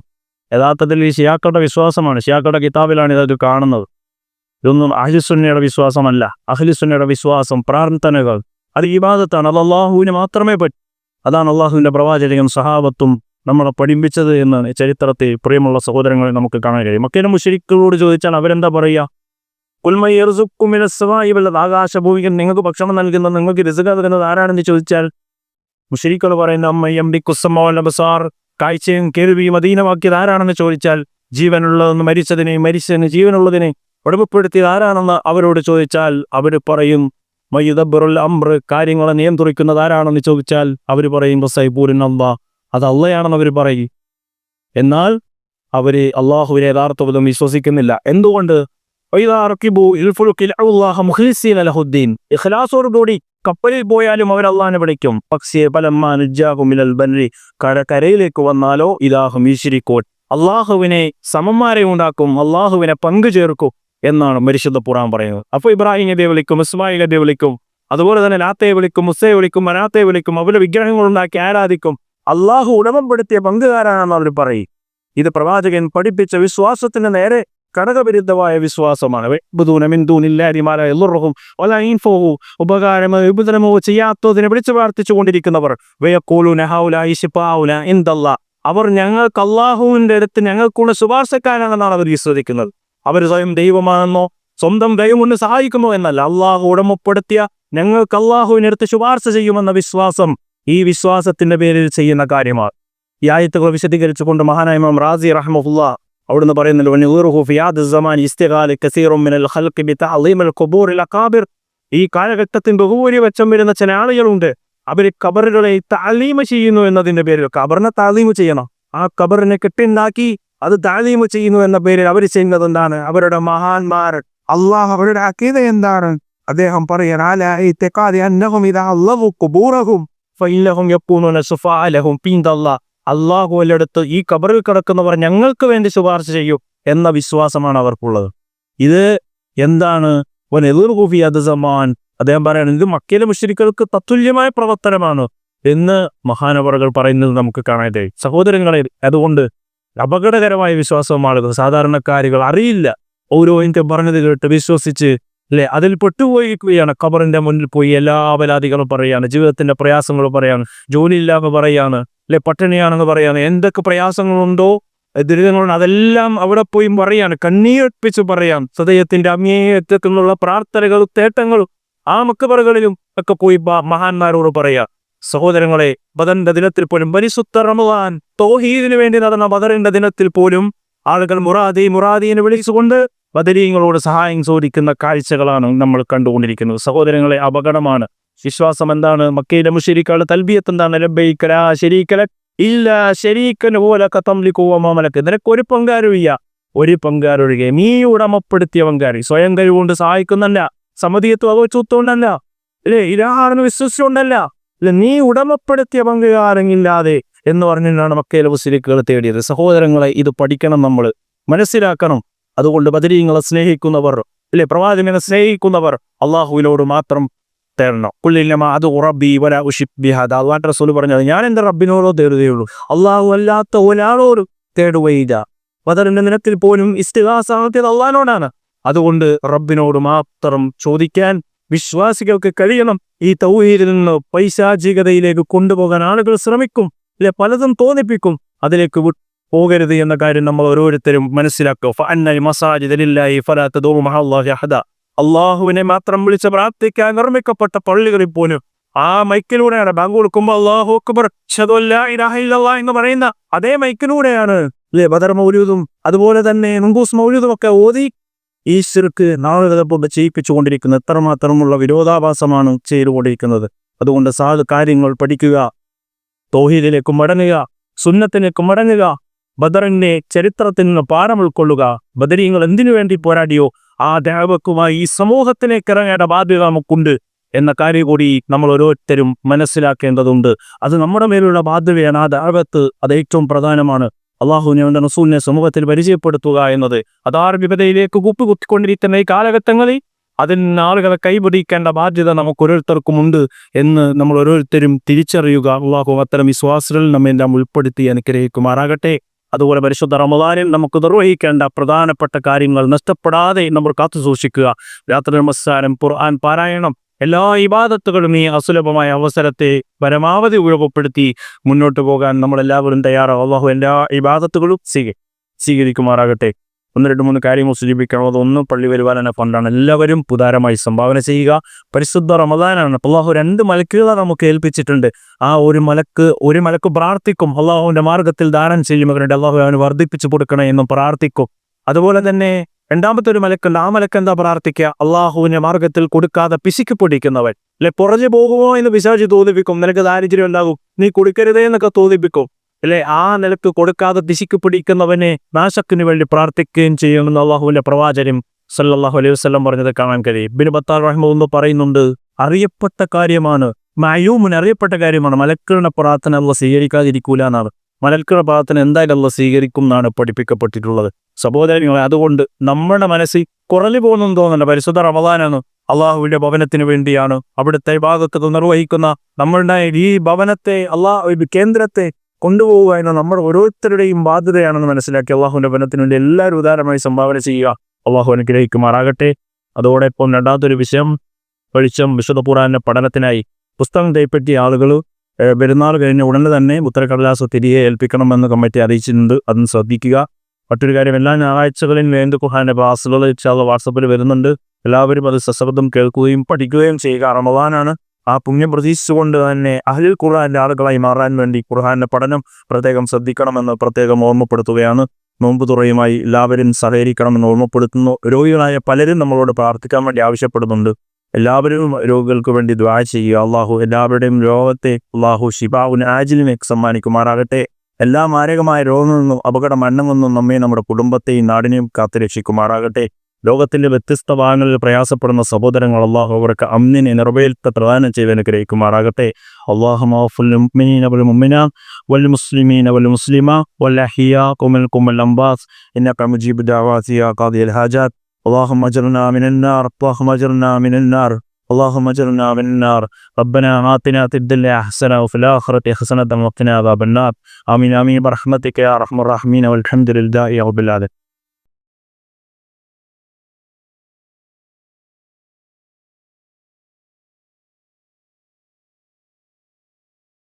യഥാർത്ഥത്തിൽ ഈ ഷിയാക്കളുടെ വിശ്വാസമാണ്. ഷിയാക്കളുടെ കിതാബിലാണ് ഇതൊക്കെ കാണുന്നത്. ഇതൊന്നും അഹ്ലുസുന്നയുടെ വിശ്വാസമല്ല. അഹ്ലുസുന്നയുടെ വിശ്വാസം, പ്രാർത്ഥനകൾ, അത് ഇബാദത്താണ്. അത് അള്ളാഹുവിന് മാത്രമേ പറ്റൂ. അതാണ് അള്ളാഹുവിൻ്റെ പ്രവാചകനും സഹാബത്തും നമ്മളെ പഠിപ്പിച്ചത് എന്ന് ചരിത്രത്തിൽ പ്രിയമുള്ള സഹോദരങ്ങളെ നമുക്ക് കാണാൻ കഴിയും. മക്കയിലെ മുശ്രിക്കുകളോട് ചോദിച്ചാൽ അവരെന്താ പറയുക? ആകാശഭൂമികൾ നിങ്ങൾക്ക് ഭക്ഷണം നൽകുന്നത്, നിങ്ങൾക്ക് റിസ്ക് നൽകുന്നത് ആരാണെന്ന് ചോദിച്ചാൽ മുശ്രിക്കുകൾ പറയുന്ന അമ്മയംബിക്കുസമ്മവല്ലബസാർ, കാഴ്ചയും കേൾവിയും അധീനമാക്കിയത് ആരാണെന്ന് ചോദിച്ചാൽ ജീവനുള്ളതെന്ന് മരിച്ചതിന് ജീവനുള്ളതിനെ ഉടമപ്പെടുത്തിയത് ആരാണെന്ന് അവരോട് ചോദിച്ചാൽ അവർ പറയും മയ്യുദബ്ബിറുൽ അംർ, കാര്യങ്ങളെ നിയന്ത്രിക്കുന്നത് ആരാണെന്ന് ചോദിച്ചാൽ അവർ പറയും ബസൈബൂരിനല്ലാ, അത് അള്ളയാണെന്ന് അവർ പറയും. എന്നാൽ അവർ അള്ളാഹുവിനെ യഥാർത്ഥബോധം വിശ്വസിക്കുന്നില്ല. എന്തുകൊണ്ട്? ഇഖ്ലാസോടുകൂടി കപ്പലിൽ പോയാലും അവർ അള്ളാഹിനെ വിളിക്കും. പക്ഷേ കരയിലേക്ക് വന്നാലോ ഇലാഹും യുശ്രികൂൻ, അള്ളാഹുവിനെ സമന്മാരെ ഉണ്ടാക്കും, അള്ളാഹുവിനെ പങ്കു ചേർക്കും എന്നാണ് പരിശുദ്ധ ഖുർആൻ പറയുന്നത്. അപ്പോൾ ഇബ്രാഹിം നബിയെ വിളിക്കും, ഇസ്മായിൽ നബിയെ വിളിക്കും, അതുപോലെ തന്നെ ലാത്തയെ വിളിക്കും, മുസ്സയെ വിളിക്കും, മനാത്തയെ വിളിക്കും, അവരുടെ വിഗ്രഹങ്ങളുണ്ടാക്കി ആരാധിക്കും. അള്ളാഹു ഉടമപ്പെടുത്തിയ പങ്കുകാരാണെന്ന് അവർ പറയും. ഇത് പ്രവാചകൻ പഠിപ്പിച്ച വിശ്വാസത്തിന് നേരെ ഘടകവിരുദ്ധമായ വിശ്വാസമാണ്. ഉപകാരമോ വിപുതനമോ ചെയ്യാത്തതിനെ വിളിച്ചു പ്രാർത്ഥിച്ചു കൊണ്ടിരിക്കുന്നവർ അവർ ഞങ്ങൾക്ക് അള്ളാഹുവിന്റെ അടുത്ത് ഞങ്ങൾക്കുള്ള ശുപാർശക്കാരാണെന്നാണ് അവർ വിശ്വസിക്കുന്നത്. അവർ സ്വയം ദൈവമാണെന്നോ സ്വന്തം ദൈവം കൊണ്ട് സഹായിക്കുമോ എന്നല്ല, അള്ളാഹു ഉടമപ്പെടുത്തിയ ഞങ്ങൾക്ക് അള്ളാഹുവിനടുത്ത് ശുപാർശ ചെയ്യുമെന്ന വിശ്വാസം ഈ വിശ്വാസത്തിന്റെ പേരിൽ ചെയ്യുന്ന കാര്യമാണ്. ഈ ആയത്തുകൾ വിശദീകരിച്ചുകൊണ്ട് മഹാനായ ഇമാം റാസി റഹ്മഹുല്ലാഹ് അവിടുന്ന് പറയുന്നുണ്ട്, ഈ കാലഘട്ടത്തിൽ ബഹുഭൂരിപക്ഷം വരുന്ന ചില ആളുകളുണ്ട്, അവർ ഖബറുകളെ താലീമ ചെയ്യുന്നു എന്നതിന്റെ പേരിൽ. ഖബറിനെ താലീമ ചെയ്യണം, ആ ഖബറിനെ കെട്ടിണ്ടാക്കി അത് താലീമ ചെയ്യുന്നു എന്ന പേരിൽ അവർ ചെയ്യുന്നത് എന്താണ്? അവരുടെ മഹാന്മാർ അള്ളാഹ് അവരുടെ അഖീദ എന്താണ്? അദ്ദേഹം അള്ളാഹു അല്ലടുത്ത് ഈ ഖബറിൽ കിടക്കുന്നവർ ഞങ്ങൾക്ക് വേണ്ടി ശുപാർശ ചെയ്യും എന്ന വിശ്വാസമാണ് അവർക്കുള്ളത്. ഇത് എന്താണ്? അദ്ദേഹം പറയുന്നത് ഇത് മക്കയിലെ മുശ്രിക്കുകൾക്ക് തത്തുല്യമായ പ്രവർത്തനമാണ് എന്ന് മഹാനവറുകൾ പറയുന്നത് നമുക്ക് കാണാതെ. സഹോദരങ്ങളെ, അതുകൊണ്ട് അപകടകരമായ വിശ്വാസമാണ്. സാധാരണക്കാരികൾ അറിയില്ല, ഓരോന്നിന്റെ പറഞ്ഞത് കേട്ട് വിശ്വസിച്ച് അതിൽ പെട്ടുപോയിരിക്കുകയാണ്. ഖബറിന്റെ മുന്നിൽ പോയി എല്ലാ അപരാധികളും പറയാണ്, ജീവിതത്തിന്റെ പ്രയാസങ്ങൾ പറയാണ്, ജോലിയില്ലാന്ന് പറയാണ്, പട്ടിണിയാണെന്ന് പറയാണ്, എന്തൊക്കെ പ്രയാസങ്ങളുണ്ടോ ദുരിതങ്ങളുണ്ട് അതെല്ലാം അവിടെ പോയി പറയാണ്, കണ്ണീരൊപ്പിച്ച് പറയാം. ഹൃദയത്തിന്റെ അങ്ങേയറ്റത്തുള്ള പ്രാർത്ഥനകളും തേട്ടങ്ങളും ആ മക്കബറുകളിലും ഒക്കെ പോയി മഹാന്മാരോട് പറയാം. സഹോദരങ്ങളെ, ബദറിന്റെ ദിനത്തിൽ പോലും പരിശുദ്ധ റമളാൻ തൗഹീദിന് വേണ്ടി നടന്ന ബദറിന്റെ ദിനത്തിൽ പോലും ആളുകൾ മുറാദിയെ വിളിച്ചുകൊണ്ട് ബദരീങ്ങളോട് സഹായം ചോദിക്കുന്ന കാഴ്ചകളാണ് നമ്മൾ കണ്ടുകൊണ്ടിരിക്കുന്നത്. സഹോദരങ്ങളെ, അപകടമാണ്. വിശ്വാസം എന്താണ്? മക്കയിലെ മുശ്രിക്കുകളുടെ തൽബിയത്ത് എന്താണ്? ലബ്ബൈക ലാ ശരീക ലക് ഇല്ലാ ശരീകൻ ഹുവ ലക തംലികു വമാ മലക. നിനക്ക് ഒരു പങ്കാരുമില്ല, ഒരു പങ്കാരൊഴികെ, നീ ഉടമപ്പെടുത്തിയ പങ്കാരി. സ്വയം കഴിവുകൊണ്ട് സഹായിക്കുന്നല്ല, സമതിയത്വം അകവച്ചുകൊണ്ടല്ല, ഇലാഹാണെന്ന് വിശ്വസിച്ചുകൊണ്ടല്ല, നീ ഉടമപ്പെടുത്തിയ പങ്കുകാരങ്ങില്ലാതെ എന്ന് പറഞ്ഞിട്ടാണ് മക്കയിലെ മുശ്രിക്കുകൾ തേടിയത്. സഹോദരങ്ങളെ, ഇത് പഠിക്കണം, നമ്മൾ മനസ്സിലാക്കണം. അതുകൊണ്ട് ബദരീങ്ങളെ സ്നേഹിക്കുന്നവർ, പ്രവാചകനെ സ്നേഹിക്കുന്നവർ അള്ളാഹുവിനോട് മാത്രം തേടണം. അത് റബ്ബി വലാ ഉശിക് ബിഹാദ. അള്ളാഹുവിന്റെ റസൂൽ പറഞ്ഞത്, ഞാൻ എൻ്റെ റബ്ബിനോടോ തേടുകയുള്ളൂ, അള്ളാഹു അല്ലാത്ത ഒരാളോടും തേടുകയില്ല. ബദറിന്റെ ദിനത്തിൽ പോലും ഇസ്തിഗാസ നടത്തിയത് അള്ളാഹിനോടാണ്. അതുകൊണ്ട് റബ്ബിനോട് മാത്രം ചോദിക്കാൻ വിശ്വാസികൾക്ക് കഴിയണം. ഈ തൗഹീദിൽ നിന്ന് പൈശാചികതയിലേക്ക് കൊണ്ടുപോകാൻ ആളുകൾ ശ്രമിക്കും, പലതും തോന്നിപ്പിക്കും, അതിലേക്ക് പോകരുത് എന്ന കാര്യം നമ്മൾ ഓരോരുത്തരും മനസ്സിലാക്കുക. അള്ളാഹുവിനെ മാത്രം വിളിച്ച് പ്രാർത്ഥിക്കാൻ നിർമ്മിക്കപ്പെട്ട പള്ളികളിൽ പോലും ആ മൈക്കിലൂടെയാണ് ബാങ്ക് കൊടുക്കുമ്പോൾ അല്ലാഹു അക്ബർ അശ്ഹദു അല്ലാ ഇലാഹ ഇല്ലല്ലാഹ് എന്ന് പറയുന്ന അതേ മൈക്കിലൂടെയാണ് ബദർ മൗലൂദും അതുപോലെ തന്നെ നുങ്കൂസ് മൗലൂദും ഒക്കെ ഓതി ഈ ശിർക്ക് നാളുകളെ കൊണ്ട് ചെയ്യിപ്പിച്ചുകൊണ്ടിരിക്കുന്നത്. എത്രമാത്രമുള്ള വിരോധാഭാസമാണ് ചെയ്തുകൊണ്ടിരിക്കുന്നത്. അതുകൊണ്ട് കാര്യങ്ങൾ പഠിക്കുക, തൗഹീദിലേക്ക് മടങ്ങുക, സുന്നത്തിലേക്ക് മടങ്ങുക, ബദറിന്റെ ചരിത്രത്തിൽ നിന്ന് പാഠം ഉൾക്കൊള്ളുക. ബദരീങ്ങൾ എന്തിനു വേണ്ടി പോരാടിയോ ആ ദഅവത്തുമായി ഈ സമൂഹത്തിലേക്ക് ഇറങ്ങേണ്ട ബാധ്യത നമുക്കുണ്ട് എന്ന കാര്യം കൂടി നമ്മൾ ഓരോരുത്തരും മനസ്സിലാക്കേണ്ടതുണ്ട്. അത് നമ്മുടെ മേലുള്ള ബാധ്യതയാണ്. ആ ദഅവത്ത് അത് ഏറ്റവും പ്രധാനമാണ്. അള്ളാഹുവിനെ റസൂലിനെ സമൂഹത്തിൽ പരിചയപ്പെടുത്തുക എന്നത് അധാർമികതയിലേക്ക് കുത്തിക്കൊണ്ടിരിക്കുന്ന ഈ കാലഘട്ടങ്ങളിൽ അതിൽ നിന്ന് ആളുകളെ കൈപിടിക്കേണ്ട ബാധ്യത നമുക്ക് ഓരോരുത്തർക്കുമുണ്ട് എന്ന് നമ്മൾ ഓരോരുത്തരും തിരിച്ചറിയുക. അള്ളാഹു അത്തരം വിശ്വാസികളിൽ നമ്മെല്ലാം ഉൾപ്പെടുത്തി അനുഗ്രഹിക്കുമാറാകട്ടെ. അതുപോലെ പരിശുദ്ധ റമളാനിൽ നമുക്ക് നിർവഹിക്കേണ്ട പ്രധാനപ്പെട്ട കാര്യങ്ങൾ നഷ്ടപ്പെടാതെ നമ്മൾ കാത്തു സൂക്ഷിക്കുക. രാത്രി നമസ്കാരം, ഖുർആൻ പാരായണം, എല്ലാ ഇബാദത്തുകളും ഈ അസുലഭമായ അവസരത്തെ പരമാവധി ഉപയോഗപ്പെടുത്തി മുന്നോട്ട് പോകാൻ നമ്മളെല്ലാവരും തയ്യാറാവും. അല്ലാഹു എല്ലാ ഇബാദത്തുകളും സ്വീകരിക്കുമാറാകട്ടെ. 1-2-3 കാര്യങ്ങൾ സൂചിപ്പിക്കണം. അതൊന്ന് പള്ളി വരുവാനെന്ന ഫണ്ടാണ്. എല്ലാവരും പുതാരമായി സംഭാവന ചെയ്യുക. പരിശുദ്ധ റമളാനാണ്. അള്ളാഹു 2 മലക്കുകളെ നമുക്ക് ഏൽപ്പിച്ചിട്ടുണ്ട്. ആ ഒരു മലക്ക് പ്രാർത്ഥിക്കും, അള്ളാഹുവിന്റെ മാർഗത്തിൽ ദാനം ചെയ്യും, അവരുടെ അള്ളാഹു അവന് വർദ്ധിപ്പിച്ചു കൊടുക്കണേ എന്നും പ്രാർത്ഥിക്കും. അതുപോലെ തന്നെ രണ്ടാമത്തെ ഒരു മലക്കുണ്ട്. ആ മലക്ക് എന്താ പ്രാർത്ഥിക്കുക? അള്ളാഹുവിന്റെ മാർഗത്തിൽ കൊടുക്കാതെ പിശുക്കി പൊടിക്കുന്നവൻ, പുറകെ പോകുമോ എന്ന് പിശാചി തോന്നിപ്പിക്കും. നിനക്ക് ദാരിദ്ര്യം ഉണ്ടാകും, നീ കൊടുക്കരുതേ എന്നൊക്കെ തോന്നിപ്പിക്കും. ആ നിലക്ക് കൊടുക്കാതെ പിശുക്കി പിടിക്കുന്നവനെ നാശത്തിന് വേണ്ടി പ്രാർത്ഥിക്കുകയും ചെയ്യുമെന്ന് അള്ളാഹുവിന്റെ പ്രവാചകൻ സല്ലല്ലാഹു അലൈഹി വസല്ലം പറഞ്ഞത് കാണാൻ കഴിയും. ഇബ്നു ബത്താൽ റഹിമഹുല്ലാഹ് പറയുന്നുണ്ട്, അറിയപ്പെട്ട കാര്യമാണ്, മഅയൂമുൻ അറിയപ്പെട്ട കാര്യമാണ്, മലക്കുകളുടെ പ്രാർത്ഥന അള്ളാഹ് സ്വീകരിക്കാതിരിക്കൂല എന്നാണ്. മലക്കുകളുടെ പ്രാർത്ഥന എന്തായാലും അള്ളാഹ് സ്വീകരിക്കും എന്നാണ് പഠിപ്പിക്കപ്പെട്ടിട്ടുള്ളത്. സഹോദരങ്ങളെ, അതുകൊണ്ട് നമ്മുടെ മനസ്സിൽ കുറഞ്ഞു പോകുന്നെന്ന് തോന്നണ്ട. പരിശുദ്ധ റമളാനാണ്, അള്ളാഹുവിന്റെ ഭവനത്തിന് വേണ്ടിയാണ്. അവിടുത്തെ ഇബാദത്ത് നിർവഹിക്കുന്ന നമ്മളുടെ ഈ ഭവനത്തെ, കേന്ദ്രത്തെ കൊണ്ടുപോവുക എന്ന നമ്മുടെ ഓരോരുത്തരുടെയും ബാധ്യതയാണെന്ന് മനസ്സിലാക്കി അള്ളാഹുവിൻ്റെ ഭരണത്തിന് വേണ്ടി എല്ലാവരും ഉദാരമായി സംഭാവന ചെയ്യുക. അള്ളാഹു അനുഗ്രഹിക്കുമാറാകട്ടെ. അതോടൊപ്പം രണ്ടാമതൊരു വിഷയം വെളിച്ചം വിശുദ്ധ ഖുർആന്റെ പഠനത്തിനായി പുസ്തകം കൈപ്പറ്റിയ ആളുകൾ പെരുന്നാൾ കഴിഞ്ഞ ഉടനെ തന്നെ ഉത്തരക്കടലാസ് തിരികെ ഏൽപ്പിക്കണമെന്ന് കമ്മിറ്റി അറിയിച്ചിട്ടുണ്ട്. അതും ശ്രദ്ധിക്കുക. മറ്റൊരു കാര്യം, എല്ലാ ഞായറാഴ്ചകളിലും വേണ്ട ഖുർആന്റെ ക്ലാസ്സുകൾ വാട്സപ്പിൽ വരുന്നുണ്ട്. എല്ലാവരും അത് സശ്രദ്ധം കേൾക്കുകയും പഠിക്കുകയും ചെയ്യുക. റമദാനാണ്. ആ പുണ്യം പ്രതീക്ഷിച്ചുകൊണ്ട് തന്നെ അഹ്ലുൽ ഖുർആന്റെ ആളുകളായി മാറാൻ വേണ്ടി ഖുർആന്റെ പഠനം പ്രത്യേകം ശ്രദ്ധിക്കണമെന്ന് പ്രത്യേകം ഓർമ്മപ്പെടുത്തുകയാണ്. നോമ്പ് തുറയുമായി എല്ലാവരും സഹകരിക്കണമെന്ന് ഓർമ്മപ്പെടുത്തുന്നു. രോഗികളായ പലരും നമ്മളോട് പ്രാർത്ഥിക്കാൻ വേണ്ടി ആവശ്യപ്പെടുന്നുണ്ട്. എല്ലാവരും രോഗികൾക്ക് വേണ്ടി ദുആ ചെയ്യുക. അള്ളാഹു എല്ലാവരുടെയും രോഗത്തെ അള്ളാഹു ശിഫാഉൻ ആജിലിനെ സമ്മാനിക്കുമാറാകട്ടെ. എല്ലാ മാരകമായ രോഗങ്ങളിൽ നിന്നും അപകട മരണങ്ങളിൽ നിന്നും നമ്മെ നമ്മുടെ കുടുംബത്തെയും നാടിനെയും കാത്തുരക്ഷിക്കുമാറാകട്ടെ. ലോകത്തിൻ്റെ വ്യത്യസ്ത ഭാഗങ്ങളിൽ പ്രയാസപ്പെടുന്ന സഹോദരങ്ങൾ അള്ളാഹു അവർക്ക് അമ്നിനെ നിർഭയത്തെ പ്രദാനം ചെയ്ത് അനുഗ്രഹിക്കുമാറാകട്ടെ. അല്ലാഹുമ്മ ഗ്ഫിർ ലിൽ മുഅ്മിനീന വൽ മുഅ്മിനാത്ത് വൽ മുസ്ലിമീന വൽ മുസ്ലിമാത്ത് വൽ അഹ്യാഇ മിൻകും വൽ അംവാത്ത് ഇന്നക മുജീബു ദഅവാതി യാ ഖാദിയൽ ഹാജാത്ത്. اللهم اجرنا من النار اللهم اجرنا من النار اللهم اجرنا من النار. ربنا آتنا في الدنيا حسنة وفي الآخرة حسنة وقنا عذاب النار. آمين آمين برحمتك يا أرحم الراحمين والحمد لله رب العالمين.